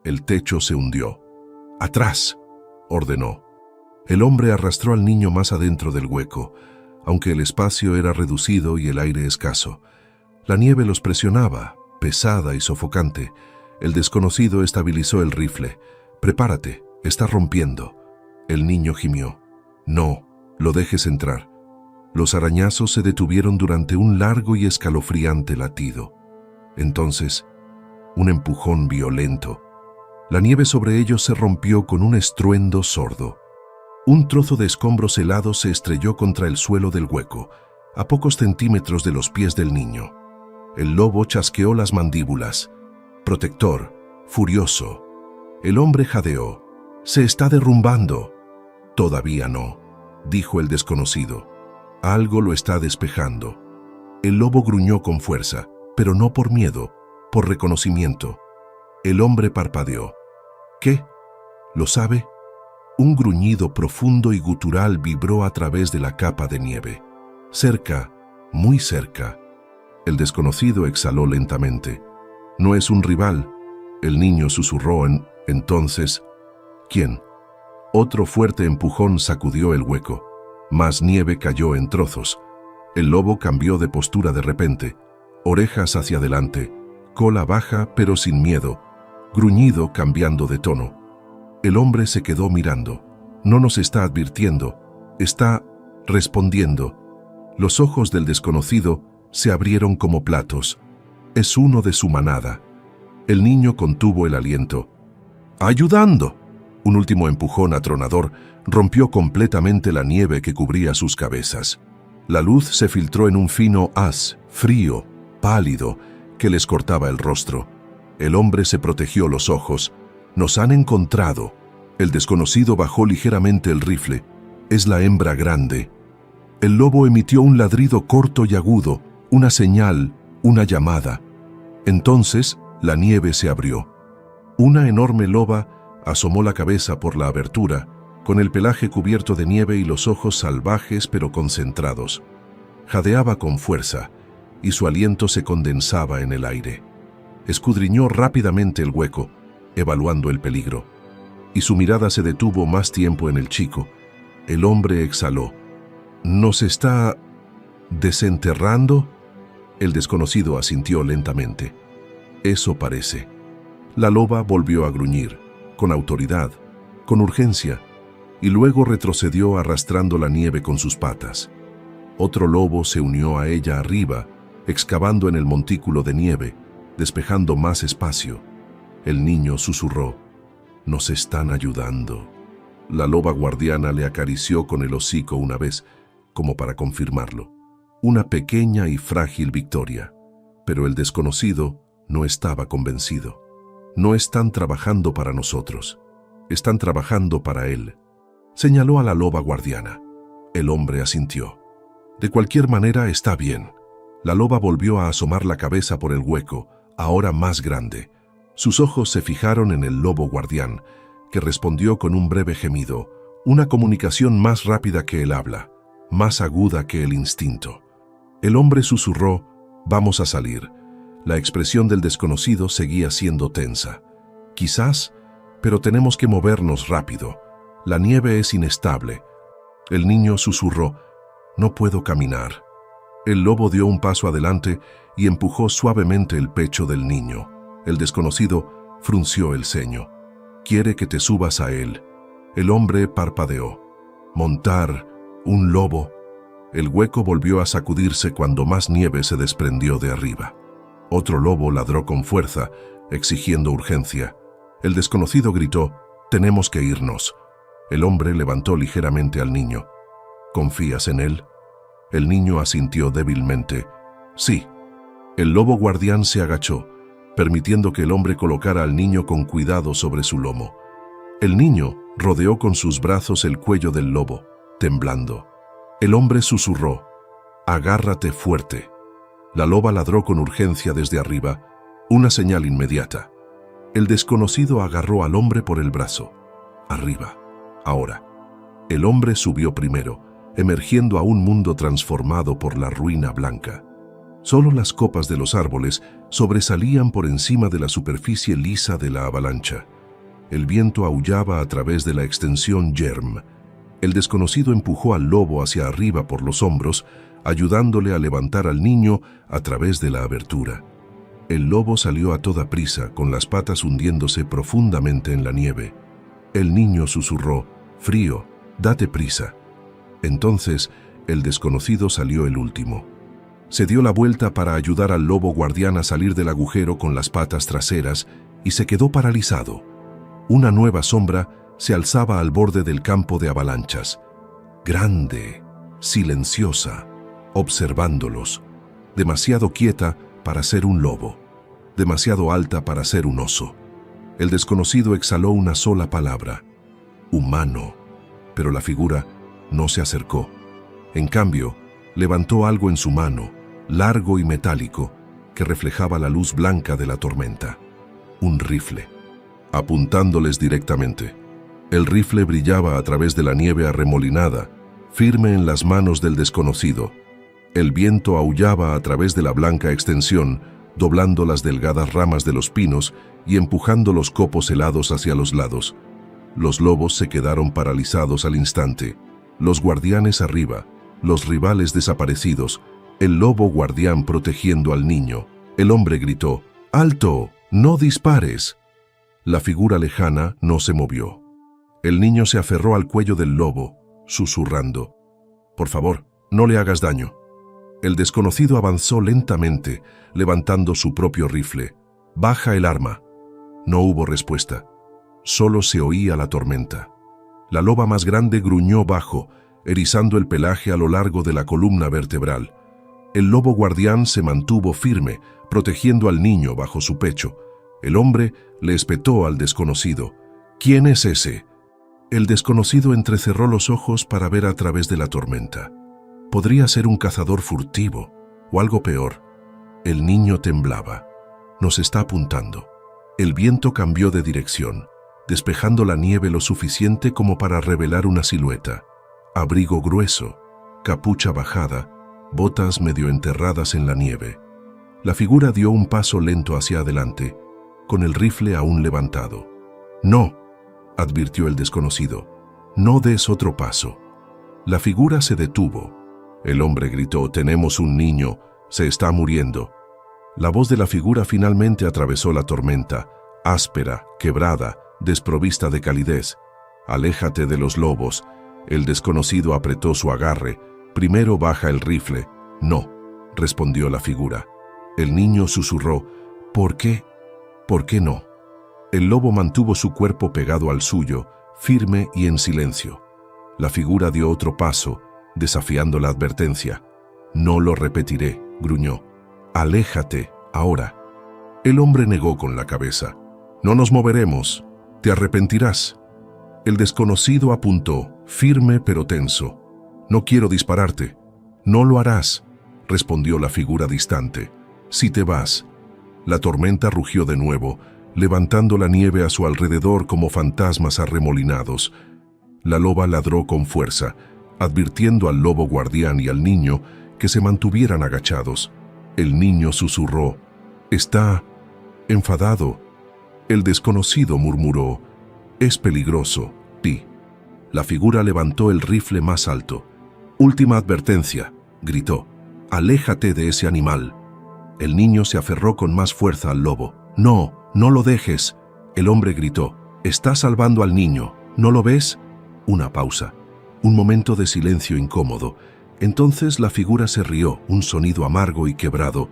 El techo se hundió. «¡Atrás!», ordenó. El hombre arrastró al niño más adentro del hueco, aunque el espacio era reducido y el aire escaso. La nieve los presionaba, pesada y sofocante. El desconocido estabilizó el rifle. «Prepárate, está rompiendo». El niño gimió. «No, lo dejes entrar». Los arañazos se detuvieron durante un largo y escalofriante latido. Entonces, un empujón violento. La nieve sobre ellos se rompió con un estruendo sordo. Un trozo de escombros helados se estrelló contra el suelo del hueco, a pocos centímetros de los pies del niño. El lobo chasqueó las mandíbulas. Protector, furioso. El hombre jadeó. «Se está derrumbando». «Todavía no», dijo el desconocido. «Algo lo está despejando». El lobo gruñó con fuerza, pero no por miedo, por reconocimiento. El hombre parpadeó. «¿Qué? ¿Lo sabe?» Un gruñido profundo y gutural vibró a través de la capa de nieve. Cerca, muy cerca. El desconocido exhaló lentamente. «No es un rival», el niño susurró. Entonces, ¿quién? Otro fuerte empujón sacudió el hueco. Más nieve cayó en trozos. El lobo cambió de postura de repente. Orejas hacia adelante, cola baja pero sin miedo, gruñido cambiando de tono. El hombre se quedó mirando. No nos está advirtiendo, está respondiendo. Los ojos del desconocido se abrieron como platos. Es uno de su manada. El niño contuvo el aliento. ¡Ayudando! Un último empujón atronador rompió completamente la nieve que cubría sus cabezas. La luz se filtró en un fino haz, frío, pálido, que les cortaba el rostro. El hombre se protegió los ojos. «Nos han encontrado». El desconocido bajó ligeramente el rifle. «Es la hembra grande». El lobo emitió un ladrido corto y agudo, una señal, una llamada. Entonces, la nieve se abrió. Una enorme loba asomó la cabeza por la abertura, con el pelaje cubierto de nieve y los ojos salvajes pero concentrados. Jadeaba con fuerza, y su aliento se condensaba en el aire. Escudriñó rápidamente el hueco, evaluando el peligro, y su mirada se detuvo más tiempo en el chico. El hombre exhaló. «¿Nos está desenterrando?» El desconocido asintió lentamente. «Eso parece». La loba volvió a gruñir, con autoridad, con urgencia, y luego retrocedió arrastrando la nieve con sus patas. Otro lobo se unió a ella arriba, excavando en el montículo de nieve, despejando más espacio. El niño susurró: «Nos están ayudando». La loba guardiana le acarició con el hocico una vez, como para confirmarlo. Una pequeña y frágil victoria. Pero el desconocido no estaba convencido. «No están trabajando para nosotros. Están trabajando para él», señaló a la loba guardiana. El hombre asintió. «De cualquier manera está bien». La loba volvió a asomar la cabeza por el hueco, ahora más grande. Sus ojos se fijaron en el lobo guardián, que respondió con un breve gemido, una comunicación más rápida que el habla, más aguda que el instinto. El hombre susurró: «Vamos a salir». La expresión del desconocido seguía siendo tensa. «Quizás, pero tenemos que movernos rápido. La nieve es inestable». El niño susurró: «No puedo caminar». El lobo dio un paso adelante y empujó suavemente el pecho del niño. El desconocido frunció el ceño. «Quiere que te subas a él». El hombre parpadeó. «¿Montar un lobo?» El hueco volvió a sacudirse cuando más nieve se desprendió de arriba. Otro lobo ladró con fuerza, exigiendo urgencia. El desconocido gritó: «Tenemos que irnos». El hombre levantó ligeramente al niño. «¿Confías en él?» El niño asintió débilmente. «Sí». El lobo guardián se agachó, permitiendo que el hombre colocara al niño con cuidado sobre su lomo. El niño rodeó con sus brazos el cuello del lobo, temblando. El hombre susurró: «Agárrate fuerte». La loba ladró con urgencia desde arriba, una señal inmediata. El desconocido agarró al hombre por el brazo. Arriba. Ahora. El hombre subió primero, emergiendo a un mundo transformado por la ruina blanca. Solo las copas de los árboles sobresalían por encima de la superficie lisa de la avalancha. El viento aullaba a través de la extensión yerm. El desconocido empujó al lobo hacia arriba por los hombros, ayudándole a levantar al niño a través de la abertura. El lobo salió a toda prisa, con las patas hundiéndose profundamente en la nieve. El niño susurró: «Frío, date prisa». Entonces, El desconocido salió el último. Se dio la vuelta para ayudar al lobo guardián a salir del agujero con las patas traseras y se quedó paralizado. Una nueva sombra se alzaba al borde del campo de avalanchas. Grande, silenciosa, observándolos. Demasiado quieta para ser un lobo. Demasiado alta para ser un oso. El desconocido exhaló una sola palabra. Humano. Pero la figura no se acercó. En cambio, levantó algo en su mano, largo y metálico, que reflejaba la luz blanca de la tormenta. Un rifle. Apuntándoles directamente. El rifle brillaba a través de la nieve arremolinada, firme en las manos del desconocido. El viento aullaba a través de la blanca extensión, doblando las delgadas ramas de los pinos y empujando los copos helados hacia los lados. Los lobos se quedaron paralizados al instante. Los guardianes arriba, los rivales desaparecidos, el lobo guardián protegiendo al niño. El hombre gritó: ¡Alto! ¡No dispares! La figura lejana no se movió. El niño se aferró al cuello del lobo, susurrando: «Por favor, no le hagas daño». El desconocido avanzó lentamente, levantando su propio rifle. «Baja el arma». No hubo respuesta. Solo se oía la tormenta. La loba más grande gruñó bajo, erizando el pelaje a lo largo de la columna vertebral. El lobo guardián se mantuvo firme, protegiendo al niño bajo su pecho. El hombre le espetó al desconocido: «¿Quién es ese?». El desconocido entrecerró los ojos para ver a través de la tormenta. Podría ser un cazador furtivo, o algo peor. El niño temblaba. Nos está apuntando. El viento cambió de dirección, despejando la nieve lo suficiente como para revelar una silueta. Abrigo grueso, capucha bajada, botas medio enterradas en la nieve. La figura dio un paso lento hacia adelante, con el rifle aún levantado. «No», advirtió el desconocido, «no des otro paso». La figura se detuvo. El hombre gritó: «Tenemos un niño, se está muriendo». La voz de la figura finalmente atravesó la tormenta, áspera, quebrada, desprovista de calidez. «Aléjate de los lobos». El desconocido apretó su agarre. «Primero baja el rifle». «No», respondió la figura. El niño susurró: «¿Por qué? ¿Por qué no?». El lobo mantuvo su cuerpo pegado al suyo, firme y en silencio. La figura dio otro paso, desafiando la advertencia. «No lo repetiré», gruñó. «Aléjate, ahora». El hombre negó con la cabeza. «No nos moveremos. Te arrepentirás». El desconocido apuntó, firme pero tenso. «No quiero dispararte». «No lo harás», respondió la figura distante. «Si te vas». La tormenta rugió de nuevo, levantando la nieve a su alrededor como fantasmas arremolinados. La loba ladró con fuerza, advirtiendo al lobo guardián y al niño que se mantuvieran agachados. El niño susurró: «Está enfadado». El desconocido murmuró: «Es peligroso, sí». La figura levantó el rifle más alto. «Última advertencia», gritó. «Aléjate de ese animal». El niño se aferró con más fuerza al lobo. «No, no lo dejes». El hombre gritó: «Está salvando al niño, ¿no lo ves?». Una pausa. Un momento de silencio incómodo. Entonces la figura se rió, un sonido amargo y quebrado.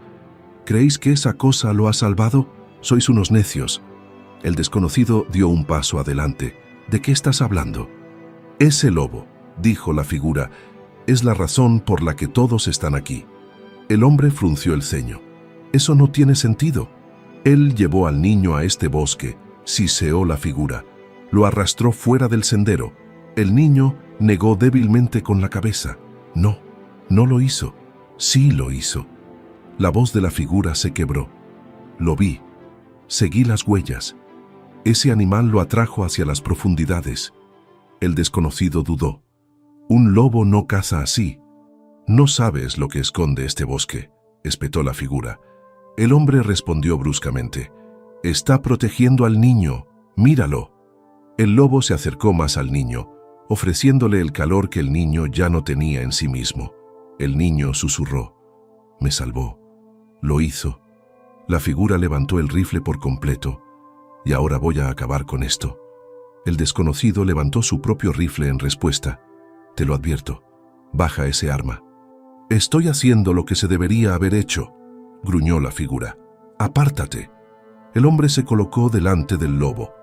«¿Creéis que esa cosa lo ha salvado? Sois unos necios». El desconocido dio un paso adelante. «¿De qué estás hablando?». «Ese lobo», dijo la figura, «es la razón por la que todos están aquí». El hombre frunció el ceño. «Eso no tiene sentido». «Él llevó al niño a este bosque», siseó la figura. «Lo arrastró fuera del sendero». El niño negó débilmente con la cabeza. «No, no lo hizo». «Sí lo hizo». La voz de la figura se quebró. «Lo vi. Seguí las huellas. Ese animal lo atrajo hacia las profundidades». El desconocido dudó. «Un lobo no caza así». «No sabes lo que esconde este bosque», espetó la figura. El hombre respondió bruscamente: «Está protegiendo al niño. Míralo». El lobo se acercó más al niño, ofreciéndole el calor que el niño ya no tenía en sí mismo. El niño susurró: «Me salvó. Lo hizo». La figura levantó el rifle por completo. «Y ahora voy a acabar con esto». El desconocido levantó su propio rifle en respuesta. «Te lo advierto, Baja ese arma. Estoy haciendo lo que se debería haber hecho, gruñó la figura. Apártate. El hombre se colocó delante del lobo.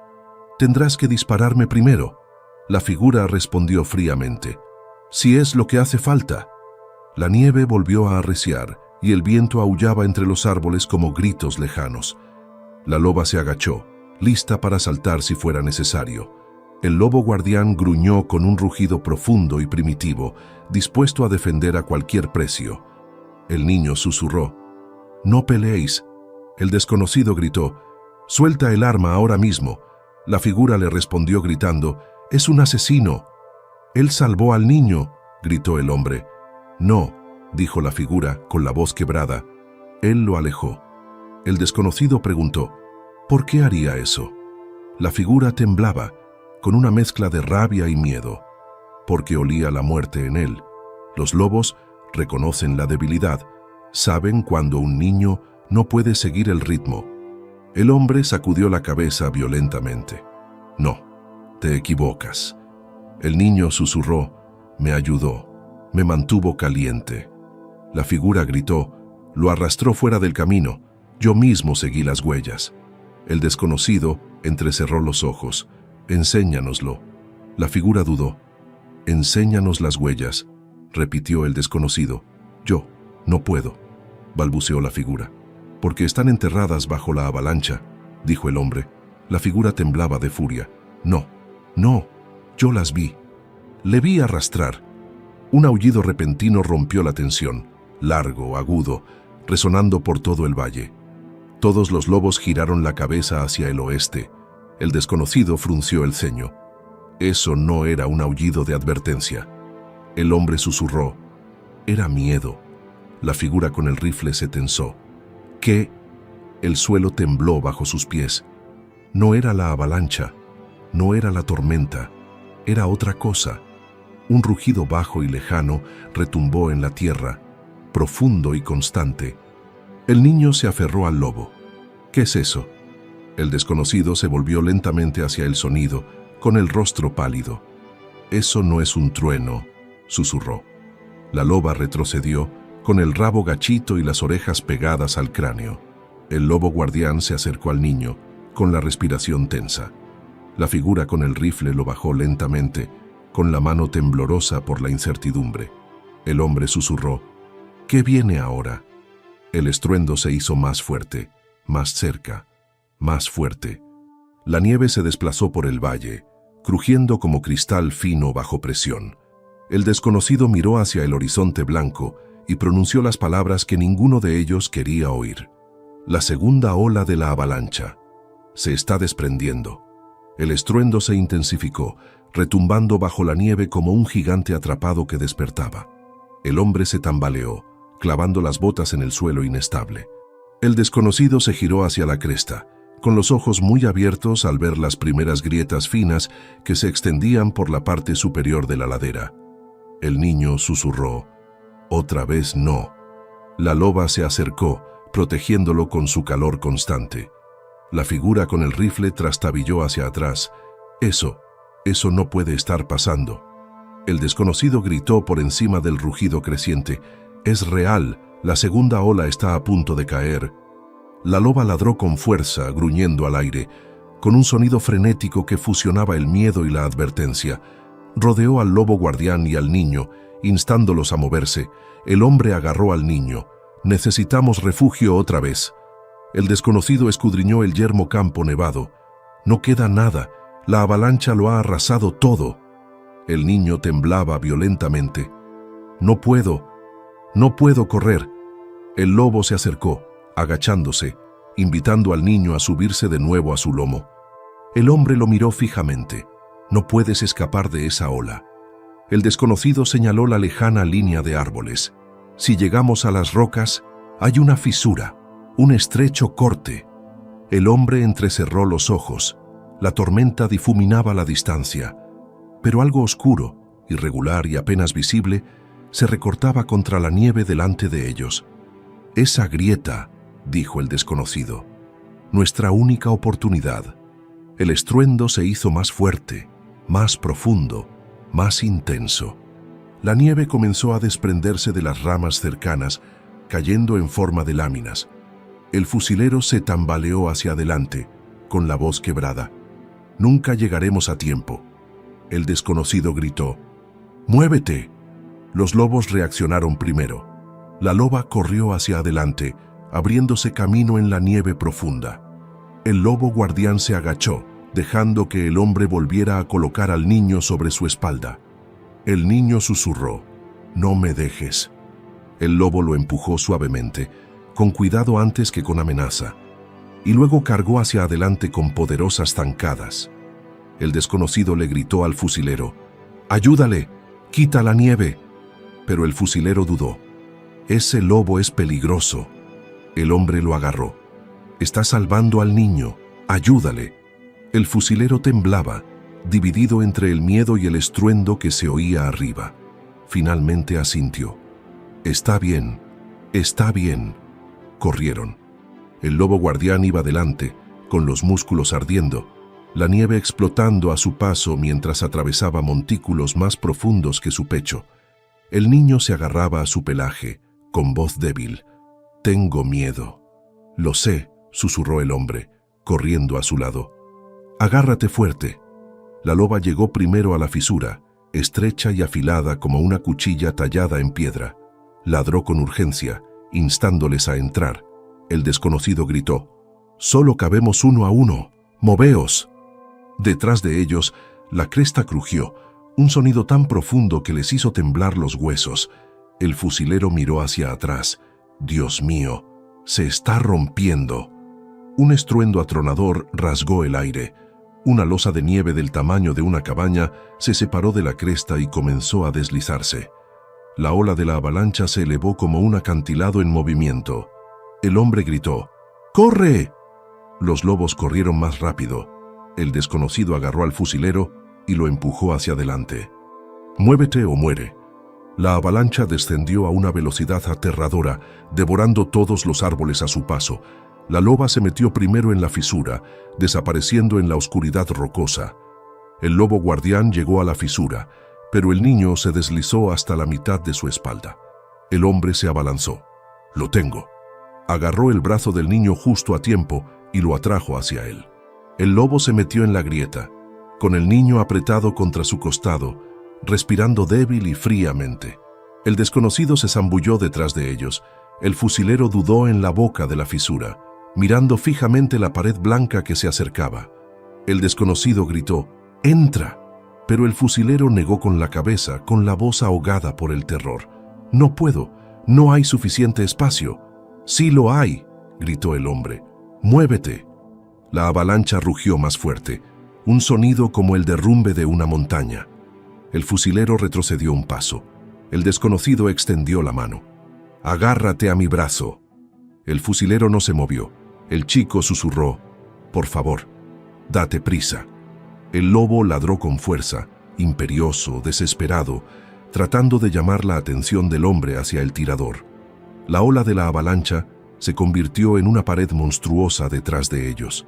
Tendrás que dispararme primero. La figura respondió fríamente. Si es lo que hace falta. La nieve volvió a arreciar y el viento aullaba entre los árboles como gritos lejanos. La loba se agachó, lista para saltar si fuera necesario. El lobo guardián gruñó con un rugido profundo y primitivo, dispuesto a defender a cualquier precio. El niño susurró. «No peleéis». El desconocido gritó. «Suelta el arma ahora mismo». La figura le respondió gritando. «Es un asesino». «Él salvó al niño», gritó el hombre. «No», dijo la figura con la voz quebrada. Él lo alejó. El desconocido preguntó. «¿Por qué haría eso?» La figura temblaba, con una mezcla de rabia y miedo. Porque olía la muerte en él. Los lobos reconocen la debilidad, saben cuando un niño no puede seguir el ritmo. El hombre sacudió la cabeza violentamente. «No, te equivocas». El niño susurró. «Me ayudó, me mantuvo caliente». La figura gritó. Lo arrastró fuera del camino. Yo mismo seguí las huellas. El desconocido entrecerró los ojos. «Enséñanoslo». La figura dudó. «Enséñanos las huellas», repitió el desconocido. «Yo no puedo», balbuceó la figura. «Porque están enterradas bajo la avalancha», dijo el hombre. La figura temblaba de furia. «No, no, yo las vi». Le vi arrastrar. Un aullido repentino rompió la tensión, largo, agudo, resonando por todo el valle. Todos los lobos giraron la cabeza hacia el oeste. El desconocido frunció el ceño. Eso no era un aullido de advertencia. El hombre susurró. Era miedo. La figura con el rifle se tensó. ¿Qué? El suelo tembló bajo sus pies. No era la avalancha, no era la tormenta, era otra cosa. Un rugido bajo y lejano retumbó en la tierra, profundo y constante. El niño se aferró al lobo. ¿Qué es eso? El desconocido se volvió lentamente hacia el sonido, con el rostro pálido. «Eso no es un trueno», susurró. La loba retrocedió, con el rabo gachito y las orejas pegadas al cráneo. El lobo guardián se acercó al niño, con la respiración tensa. La figura con el rifle lo bajó lentamente, con la mano temblorosa por la incertidumbre. El hombre susurró. «¿Qué viene ahora?» El estruendo se hizo más fuerte, más cerca, más fuerte. La nieve se desplazó por el valle, crujiendo como cristal fino bajo presión. El desconocido miró hacia el horizonte blanco y pronunció las palabras que ninguno de ellos quería oír. La segunda ola de la avalancha. Se está desprendiendo. El estruendo se intensificó, retumbando bajo la nieve como un gigante atrapado que despertaba. El hombre se tambaleó, clavando las botas en el suelo inestable. El desconocido se giró hacia la cresta, con los ojos muy abiertos al ver las primeras grietas finas que se extendían por la parte superior de la ladera. El niño susurró. «Otra vez no». La loba se acercó, protegiéndolo con su calor constante. La figura con el rifle trastabilló hacia atrás. Eso no puede estar pasando». El desconocido gritó por encima del rugido creciente. «Es real, la segunda ola está a punto de caer». La loba ladró con fuerza, gruñendo al aire, con un sonido frenético que fusionaba el miedo y la advertencia. Rodeó al lobo guardián y al niño, instándolos a moverse. El hombre agarró al niño. «Necesitamos refugio otra vez». El desconocido escudriñó el yermo campo nevado. «No queda nada. La avalancha lo ha arrasado todo». El niño temblaba violentamente. «No puedo correr». El lobo se acercó, agachándose, invitando al niño a subirse de nuevo a su lomo. El hombre lo miró fijamente. «No puedes escapar de esa ola». El desconocido señaló la lejana línea de árboles. «Si llegamos a las rocas, hay una fisura, un estrecho corte». El hombre entrecerró los ojos. La tormenta difuminaba la distancia, pero algo oscuro, irregular y apenas visible, se recortaba contra la nieve delante de ellos. «Esa grieta», dijo el desconocido, «nuestra única oportunidad». El estruendo se hizo más fuerte, más profundo, más intenso. La nieve comenzó a desprenderse de las ramas cercanas, cayendo en forma de láminas. El fusilero se tambaleó hacia adelante, con la voz quebrada. «Nunca llegaremos a tiempo». El desconocido gritó: «¡Muévete!». Los lobos reaccionaron primero. La loba corrió hacia adelante, abriéndose camino en la nieve profunda. El lobo guardián se agachó, dejando que el hombre volviera a colocar al niño sobre su espalda. El niño susurró: «No me dejes». El lobo lo empujó suavemente, con cuidado antes que con amenaza, y luego cargó hacia adelante con poderosas zancadas. El desconocido le gritó al fusilero: «¡Ayúdale! ¡Quita la nieve!». Pero el fusilero dudó. «Ese lobo es peligroso». El hombre lo agarró. «Está salvando al niño. Ayúdale». El fusilero temblaba, dividido entre el miedo y el estruendo que se oía arriba. Finalmente asintió. «Está bien, está bien». Corrieron. El lobo guardián iba delante, con los músculos ardiendo, la nieve explotando a su paso mientras atravesaba montículos más profundos que su pecho. El niño se agarraba a su pelaje, con voz débil. «Tengo miedo». «Lo sé», susurró el hombre, corriendo a su lado. «Agárrate fuerte». La loba llegó primero a la fisura, estrecha y afilada como una cuchilla tallada en piedra. Ladró con urgencia, instándoles a entrar. El desconocido gritó: «Solo cabemos uno a uno. ¡Moveos!». Detrás de ellos, la cresta crujió, un sonido tan profundo que les hizo temblar los huesos. El fusilero miró hacia atrás. «Dios mío, se está rompiendo». Un estruendo atronador rasgó el aire. Una losa de nieve del tamaño de una cabaña se separó de la cresta y comenzó a deslizarse. La ola de la avalancha se elevó como un acantilado en movimiento. El hombre gritó: «¡Corre!». Los lobos corrieron más rápido. El desconocido agarró al fusilero y lo empujó hacia adelante. «Muévete o muere». La avalancha descendió a una velocidad aterradora, devorando todos los árboles a su paso. La loba se metió primero en la fisura, desapareciendo en la oscuridad rocosa. El lobo guardián llegó a la fisura, pero el niño se deslizó hasta la mitad de su espalda. El hombre se abalanzó. «Lo tengo». Agarró el brazo del niño justo a tiempo y lo atrajo hacia él. El lobo se metió en la grieta, con el niño apretado contra su costado, respirando débil y fríamente. El desconocido se zambulló detrás de ellos. El fusilero dudó en la boca de la fisura, mirando fijamente la pared blanca que se acercaba. El desconocido gritó: «¡Entra!». Pero el fusilero negó con la cabeza, con la voz ahogada por el terror. «No puedo, no hay suficiente espacio». «Sí lo hay», gritó el hombre. «Muévete». La avalancha rugió más fuerte, un sonido como el derrumbe de una montaña. El fusilero retrocedió un paso. El desconocido extendió la mano. «Agárrate a mi brazo». El fusilero no se movió. El chico susurró: «Por favor, date prisa». El lobo ladró con fuerza, imperioso, desesperado, tratando de llamar la atención del hombre hacia el tirador. La ola de la avalancha se convirtió en una pared monstruosa detrás de ellos.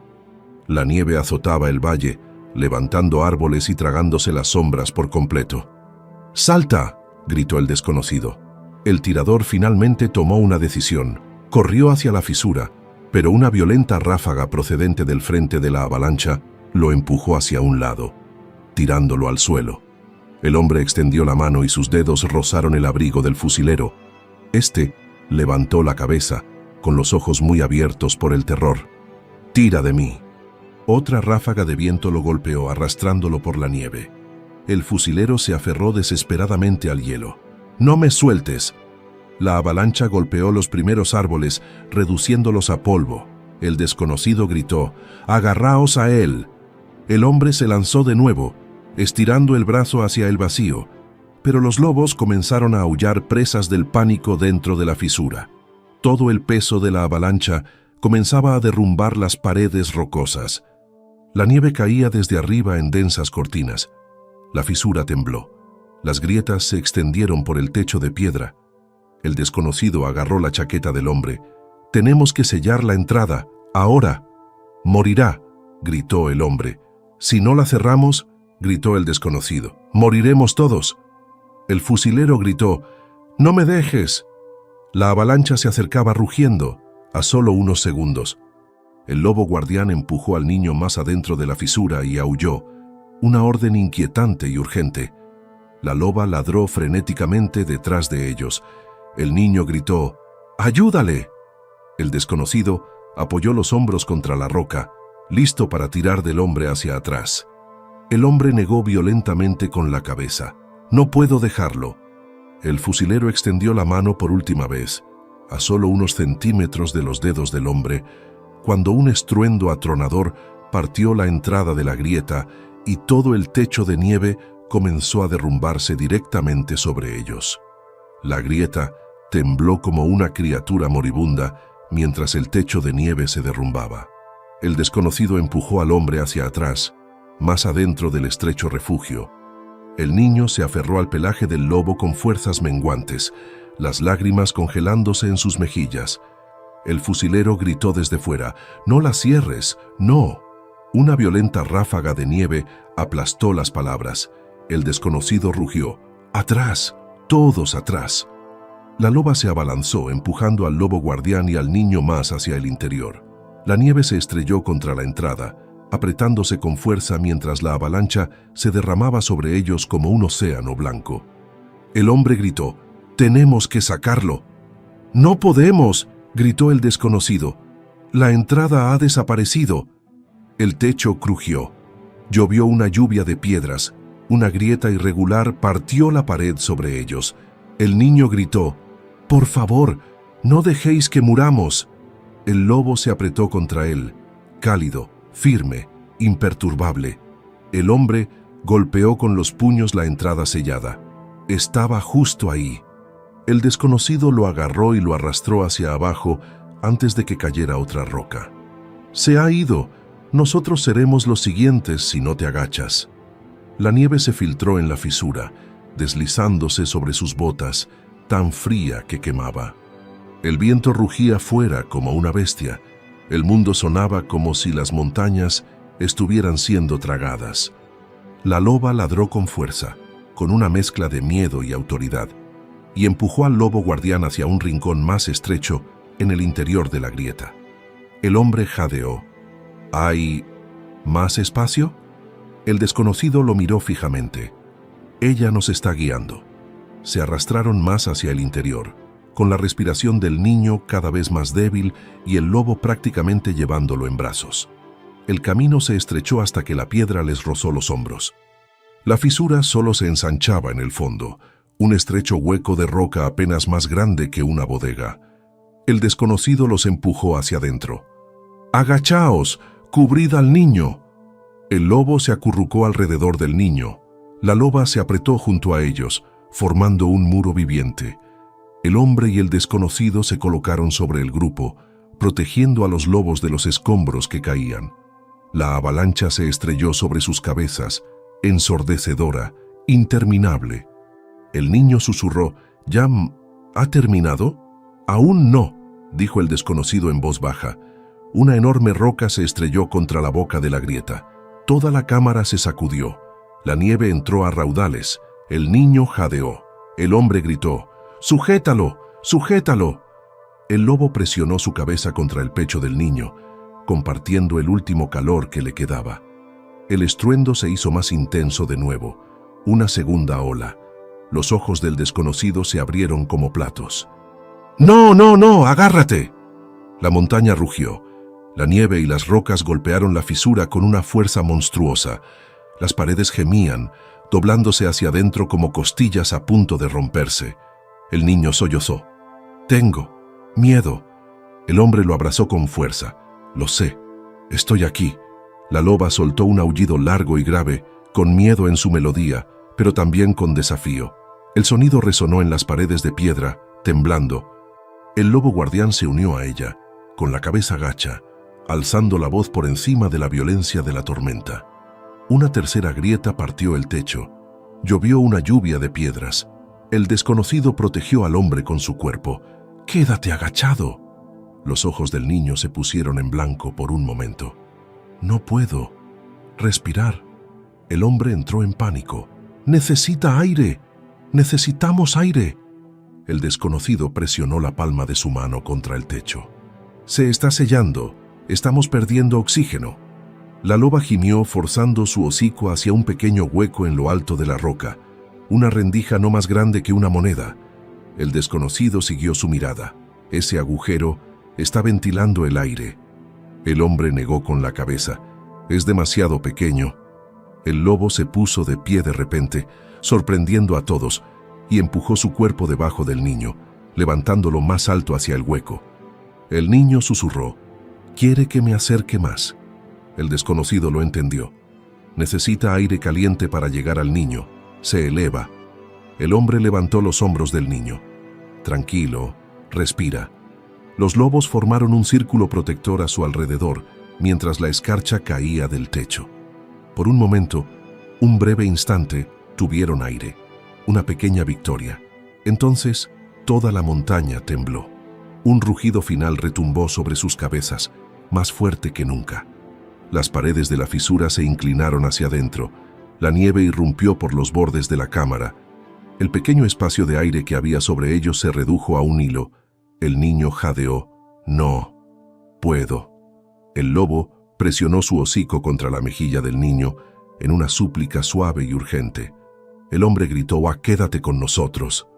La nieve azotaba el valle, levantando árboles y tragándose las sombras por completo. «¡Salta!», gritó el desconocido. El tirador finalmente tomó una decisión. Corrió hacia la fisura, pero una violenta ráfaga procedente del frente de la avalancha lo empujó hacia un lado, tirándolo al suelo. El hombre extendió la mano y sus dedos rozaron el abrigo del fusilero. Este levantó la cabeza, con los ojos muy abiertos por el terror. «¡Tira de mí!». Otra ráfaga de viento lo golpeó, arrastrándolo por la nieve. El fusilero se aferró desesperadamente al hielo. «¡No me sueltes!». La avalancha golpeó los primeros árboles, reduciéndolos a polvo. El desconocido gritó: «¡Agarraos a él!». El hombre se lanzó de nuevo, estirando el brazo hacia el vacío, pero los lobos comenzaron a aullar, presas del pánico dentro de la fisura. Todo el peso de la avalancha comenzaba a derrumbar las paredes rocosas. La nieve caía desde arriba en densas cortinas. La fisura tembló. Las grietas se extendieron por el techo de piedra. El desconocido agarró la chaqueta del hombre. «Tenemos que sellar la entrada, ahora». «Morirá», gritó el hombre. «Si no la cerramos», gritó el desconocido, «moriremos todos». El fusilero gritó: «¡No me dejes!». La avalancha se acercaba rugiendo, a solo unos segundos. El lobo guardián empujó al niño más adentro de la fisura y aulló, una orden inquietante y urgente. La loba ladró frenéticamente detrás de ellos. El niño gritó: «¡Ayúdale!». El desconocido apoyó los hombros contra la roca, listo para tirar del hombre hacia atrás. El hombre negó violentamente con la cabeza: «No puedo dejarlo». El fusilero extendió la mano por última vez, a solo unos centímetros de los dedos del hombre, cuando un estruendo atronador partió la entrada de la grieta y todo el techo de nieve comenzó a derrumbarse directamente sobre ellos. La grieta tembló como una criatura moribunda mientras el techo de nieve se derrumbaba. El desconocido empujó al hombre hacia atrás, más adentro del estrecho refugio. El niño se aferró al pelaje del lobo con fuerzas menguantes, las lágrimas congelándose en sus mejillas. El fusilero gritó desde fuera: «¡No la cierres! ¡No!». Una violenta ráfaga de nieve aplastó las palabras. El desconocido rugió: «¡Atrás! ¡Todos atrás!». La loba se abalanzó, empujando al lobo guardián y al niño más hacia el interior. La nieve se estrelló contra la entrada, apretándose con fuerza mientras la avalancha se derramaba sobre ellos como un océano blanco. El hombre gritó: «¡Tenemos que sacarlo!». «¡No podemos!», gritó el desconocido. «La entrada ha desaparecido». El techo crujió. Llovió una lluvia de piedras. Una grieta irregular partió la pared sobre ellos. El niño gritó: «Por favor, no dejéis que muramos». El lobo se apretó contra él, cálido, firme, imperturbable. El hombre golpeó con los puños la entrada sellada. Estaba justo ahí. El desconocido lo agarró y lo arrastró hacia abajo antes de que cayera otra roca. «Se ha ido. Nosotros seremos los siguientes si no te agachas». La nieve se filtró en la fisura, deslizándose sobre sus botas, tan fría que quemaba. El viento rugía fuera como una bestia. El mundo sonaba como si las montañas estuvieran siendo tragadas. La loba ladró con fuerza, con una mezcla de miedo y autoridad, y empujó al lobo guardián hacia un rincón más estrecho en el interior de la grieta. El hombre jadeó. «¿Hay más espacio?». El desconocido lo miró fijamente. «Ella nos está guiando». Se arrastraron más hacia el interior, con la respiración del niño cada vez más débil y el lobo prácticamente llevándolo en brazos. El camino se estrechó hasta que la piedra les rozó los hombros. La fisura solo se ensanchaba en el fondo, un estrecho hueco de roca apenas más grande que una bodega. El desconocido los empujó hacia adentro. «¡Agachaos! ¡Cubrid al niño!». El lobo se acurrucó alrededor del niño. La loba se apretó junto a ellos, formando un muro viviente. El hombre y el desconocido se colocaron sobre el grupo, protegiendo a los lobos de los escombros que caían. La avalancha se estrelló sobre sus cabezas, ensordecedora, interminable. El niño susurró: «¿Ya ha terminado?». «Aún no», dijo el desconocido en voz baja. Una enorme roca se estrelló contra la boca de la grieta. Toda la cámara se sacudió. La nieve entró a raudales. El niño jadeó. El hombre gritó: «¡Sujétalo! ¡Sujétalo!». El lobo presionó su cabeza contra el pecho del niño, compartiendo el último calor que le quedaba. El estruendo se hizo más intenso de nuevo. Una segunda ola. Los ojos del desconocido se abrieron como platos. «¡No, no, no! ¡Agárrate!». La montaña rugió. La nieve y las rocas golpearon la fisura con una fuerza monstruosa. Las paredes gemían, doblándose hacia adentro como costillas a punto de romperse. El niño sollozó. «Tengo miedo». El hombre lo abrazó con fuerza. «Lo sé. Estoy aquí». La loba soltó un aullido largo y grave, con miedo en su melodía, pero también con desafío. El sonido resonó en las paredes de piedra, temblando. El lobo guardián se unió a ella, con la cabeza gacha, alzando la voz por encima de la violencia de la tormenta. Una tercera grieta partió el techo. Llovió una lluvia de piedras. El desconocido protegió al hombre con su cuerpo. «¡Quédate agachado!». Los ojos del niño se pusieron en blanco por un momento. «No puedo respirar». El hombre entró en pánico. «¡Necesita aire! ¡Necesitamos aire! El desconocido presionó la palma de su mano contra el techo. Se está sellando. Estamos perdiendo oxígeno. La loba gimió forzando su hocico hacia un pequeño hueco en lo alto de la roca, una rendija no más grande que una moneda. El desconocido siguió su mirada. Ese agujero está ventilando el aire. El hombre negó con la cabeza. Es demasiado pequeño. El lobo se puso de pie de repente, sorprendiendo a todos, y empujó su cuerpo debajo del niño, levantándolo más alto hacia el hueco. El niño susurró: «¿Quiere que me acerque más?» El desconocido lo entendió. Necesita aire caliente para llegar al niño. Se eleva. El hombre levantó los hombros del niño. Tranquilo, respira. Los lobos formaron un círculo protector a su alrededor, mientras la escarcha caía del techo. Por un momento, un breve instante, tuvieron aire. Una pequeña victoria. Entonces, toda la montaña tembló. Un rugido final retumbó sobre sus cabezas, más fuerte que nunca. Las paredes de la fisura se inclinaron hacia adentro. La nieve irrumpió por los bordes de la cámara. El pequeño espacio de aire que había sobre ellos se redujo a un hilo. El niño jadeó: «No puedo». El lobo presionó su hocico contra la mejilla del niño en una súplica suave y urgente. El hombre gritó: «¡Ah, quédate con nosotros!».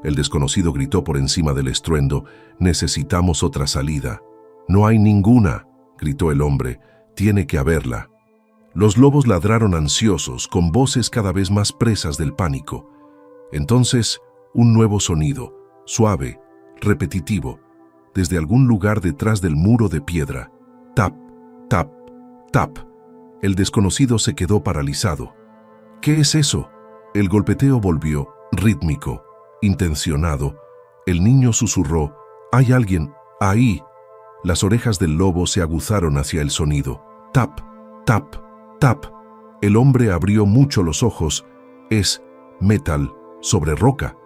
El desconocido gritó por encima del estruendo: «Necesitamos otra salida». «No hay ninguna», gritó el hombre. «Tiene que haberla». Los lobos ladraron ansiosos, con voces cada vez más presas del pánico. Entonces, un nuevo sonido, suave, repetitivo, desde algún lugar detrás del muro de piedra. Tap, tap, tap. El desconocido se quedó paralizado. ¿Qué es eso? El golpeteo volvió, rítmico, intencionado. El niño susurró: «Hay alguien ahí». Las orejas del lobo se aguzaron hacia el sonido. Tap, tap, tap. El hombre abrió mucho los ojos. Es metal sobre roca.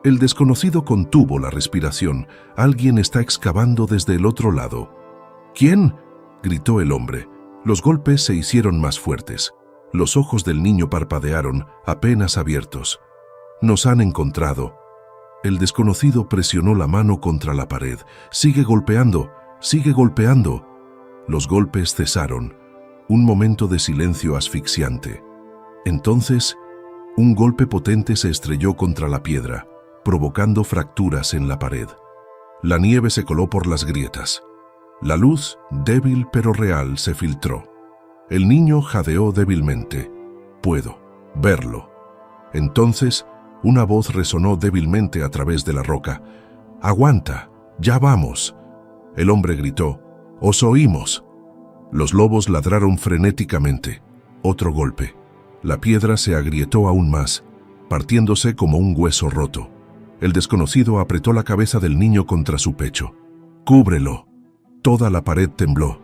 El desconocido contuvo la respiración. Alguien está excavando desde el otro lado. «¿Quién?», gritó el hombre. Los golpes se hicieron más fuertes. Los ojos del niño parpadearon, apenas abiertos. «Nos han encontrado». El desconocido presionó la mano contra la pared. «Sigue golpeando, sigue golpeando». Los golpes cesaron. Un momento de silencio asfixiante. Entonces, un golpe potente se estrelló contra la piedra, provocando fracturas en la pared. La nieve se coló por las grietas. La luz, débil pero real, se filtró. El niño jadeó débilmente. «Puedo verlo». Entonces, una voz resonó débilmente a través de la roca. «Aguanta, ya vamos». El hombre gritó: «¡Os oímos!». Los lobos ladraron frenéticamente. Otro golpe. La piedra se agrietó aún más, partiéndose como un hueso roto. El desconocido apretó la cabeza del niño contra su pecho. «Cúbrelo». Toda la pared tembló.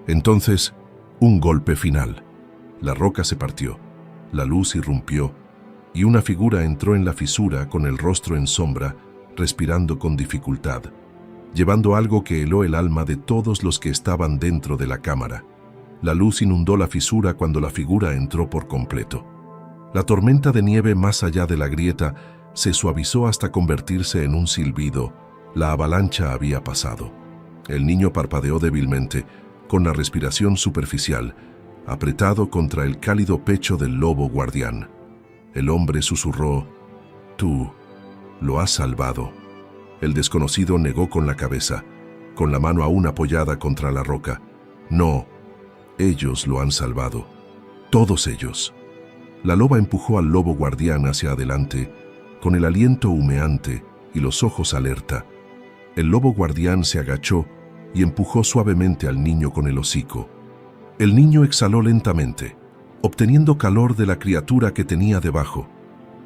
Entonces, un golpe final. La roca se partió, la luz irrumpió, y una figura entró en la fisura con el rostro en sombra, respirando con dificultad, llevando algo que heló el alma de todos los que estaban dentro de la cámara. La luz inundó la fisura cuando la figura entró por completo. La tormenta de nieve más allá de la grieta se suavizó hasta convertirse en un silbido. La avalancha había pasado. El niño parpadeó débilmente, con la respiración superficial, apretado contra el cálido pecho del lobo guardián. El hombre susurró: «Tú lo has salvado». El desconocido negó con la cabeza, con la mano aún apoyada contra la roca. «No, ellos lo han salvado. Todos ellos». La loba empujó al lobo guardián hacia adelante, con el aliento humeante y los ojos alerta. El lobo guardián se agachó y empujó suavemente al niño con el hocico. El niño exhaló lentamente, obteniendo calor de la criatura que tenía debajo.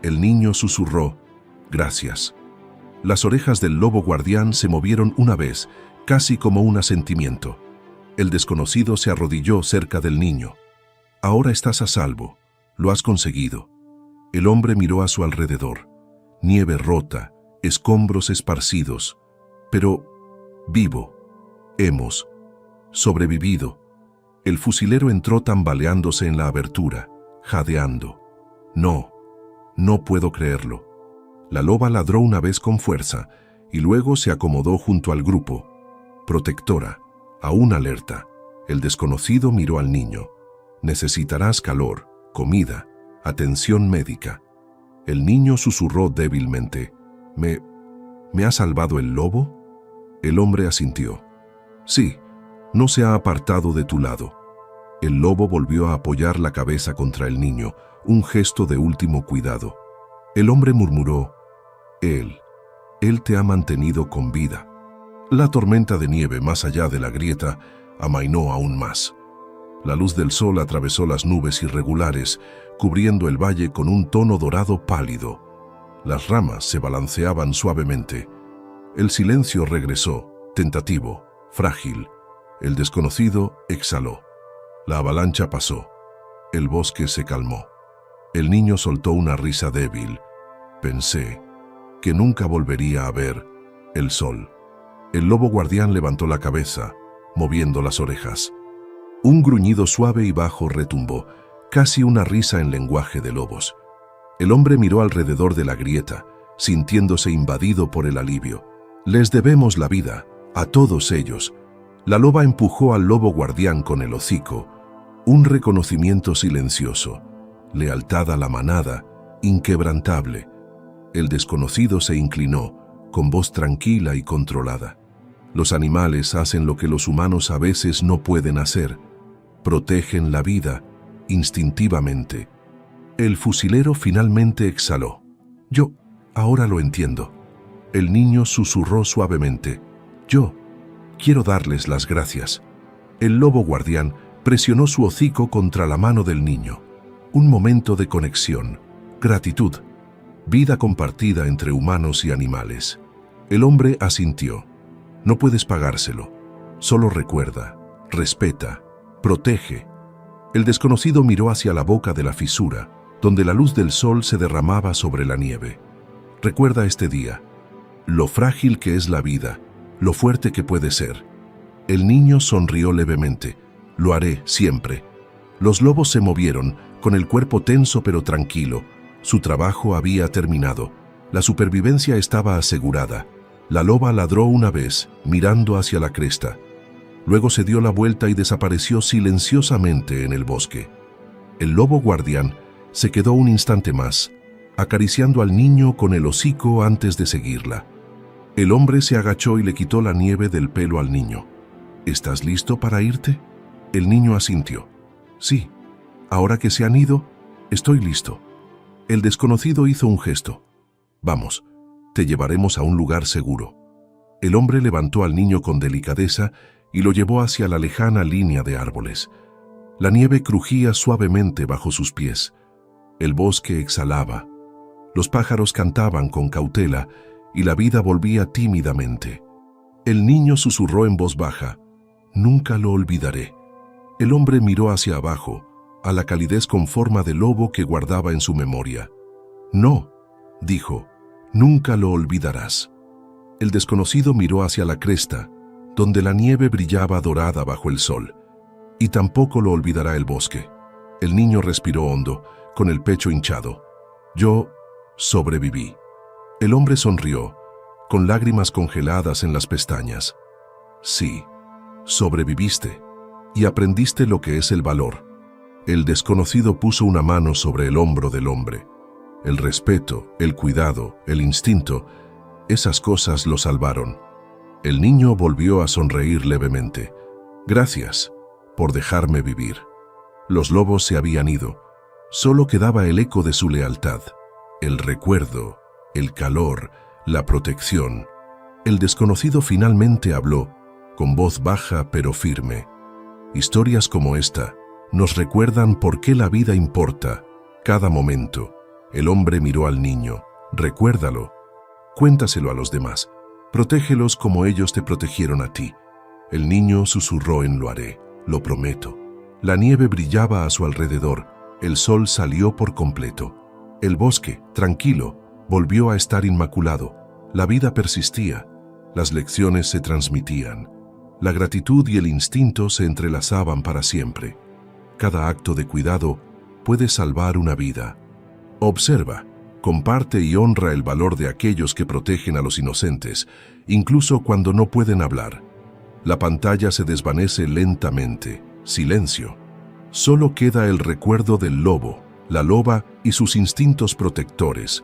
El niño susurró: «Gracias». Las orejas del lobo guardián se movieron una vez, casi como un asentimiento. El desconocido se arrodilló cerca del niño. «Ahora estás a salvo. Lo has conseguido». El hombre miró a su alrededor. Nieve rota, escombros esparcidos, pero vivo. Hemos sobrevivido. El fusilero entró tambaleándose en la abertura, jadeando. No puedo creerlo». La loba ladró una vez con fuerza y luego se acomodó junto al grupo. Protectora, aún alerta, el desconocido miró al niño. Necesitarás calor, comida, atención médica. El niño susurró débilmente. ¿Me ha salvado el lobo? El hombre asintió. Sí, no se ha apartado de tu lado. El lobo volvió a apoyar la cabeza contra el niño, un gesto de último cuidado. El hombre murmuró, Él te ha mantenido con vida. La tormenta de nieve más allá de la grieta amainó aún más. La luz del sol atravesó las nubes irregulares, cubriendo el valle con un tono dorado pálido. Las ramas se balanceaban suavemente. El silencio regresó, tentativo, frágil. El desconocido exhaló. La avalancha pasó. El bosque se calmó. El niño soltó una risa débil. Pensé que nunca volvería a ver el sol. El lobo guardián levantó la cabeza, moviendo las orejas. Un gruñido suave y bajo retumbó, casi una risa en lenguaje de lobos. El hombre miró alrededor de la grieta, sintiéndose invadido por el alivio. Les debemos la vida, a todos ellos. La loba empujó al lobo guardián con el hocico. Un reconocimiento silencioso, lealtad a la manada, inquebrantable. El desconocido se inclinó, con voz tranquila y controlada. Los animales hacen lo que los humanos a veces no pueden hacer. Protegen la vida, instintivamente. El fusilero finalmente exhaló. Yo, ahora lo entiendo. El niño susurró suavemente. Yo, quiero darles las gracias. El lobo guardián presionó su hocico contra la mano del niño. Un momento de conexión, gratitud, vida compartida entre humanos y animales. El hombre asintió. No puedes pagárselo. Solo recuerda, respeta, protege. El desconocido miró hacia la boca de la fisura, donde la luz del sol se derramaba sobre la nieve. Recuerda este día, lo frágil que es la vida, lo fuerte que puede ser. El niño sonrió levemente. Lo haré siempre. Los lobos se movieron, con el cuerpo tenso pero tranquilo. Su trabajo había terminado. La supervivencia estaba asegurada. La loba ladró una vez, mirando hacia la cresta. Luego se dio la vuelta y desapareció silenciosamente en el bosque. El lobo guardián se quedó un instante más, acariciando al niño con el hocico antes de seguirla. El hombre se agachó y le quitó la nieve del pelo al niño. ¿Estás listo para irte? El niño asintió. Sí, ahora que se han ido, estoy listo. El desconocido hizo un gesto. Vamos, te llevaremos a un lugar seguro. El hombre levantó al niño con delicadeza y lo llevó hacia la lejana línea de árboles. La nieve crujía suavemente bajo sus pies. El bosque exhalaba. Los pájaros cantaban con cautela y la vida volvía tímidamente. El niño susurró en voz baja. Nunca lo olvidaré. El hombre miró hacia abajo, a la calidez con forma de lobo que guardaba en su memoria. No, dijo, nunca lo olvidarás. El desconocido miró hacia la cresta, donde la nieve brillaba dorada bajo el sol. Y tampoco lo olvidará el bosque. El niño respiró hondo, con el pecho hinchado. Yo sobreviví. El hombre sonrió, con lágrimas congeladas en las pestañas. Sí, sobreviviste, y aprendiste lo que es el valor. El desconocido puso una mano sobre el hombro del hombre. El respeto, el cuidado, el instinto, esas cosas lo salvaron. El niño volvió a sonreír levemente. Gracias por dejarme vivir. Los lobos se habían ido. Solo quedaba el eco de su lealtad, el recuerdo, el calor, la protección. El desconocido finalmente habló, con voz baja pero firme. Historias como esta nos recuerdan por qué la vida importa, cada momento. El hombre miró al niño. Recuérdalo. Cuéntaselo a los demás. Protégelos como ellos te protegieron a ti. El niño susurró en lo haré, lo prometo. La nieve brillaba a su alrededor. El sol salió por completo. El bosque, tranquilo, volvió a estar inmaculado. La vida persistía. Las lecciones se transmitían. La gratitud y el instinto se entrelazaban para siempre. Cada acto de cuidado puede salvar una vida. Observa, comparte y honra el valor de aquellos que protegen a los inocentes, incluso cuando no pueden hablar. La pantalla se desvanece lentamente. Silencio. Solo queda el recuerdo del lobo, la loba y sus instintos protectores.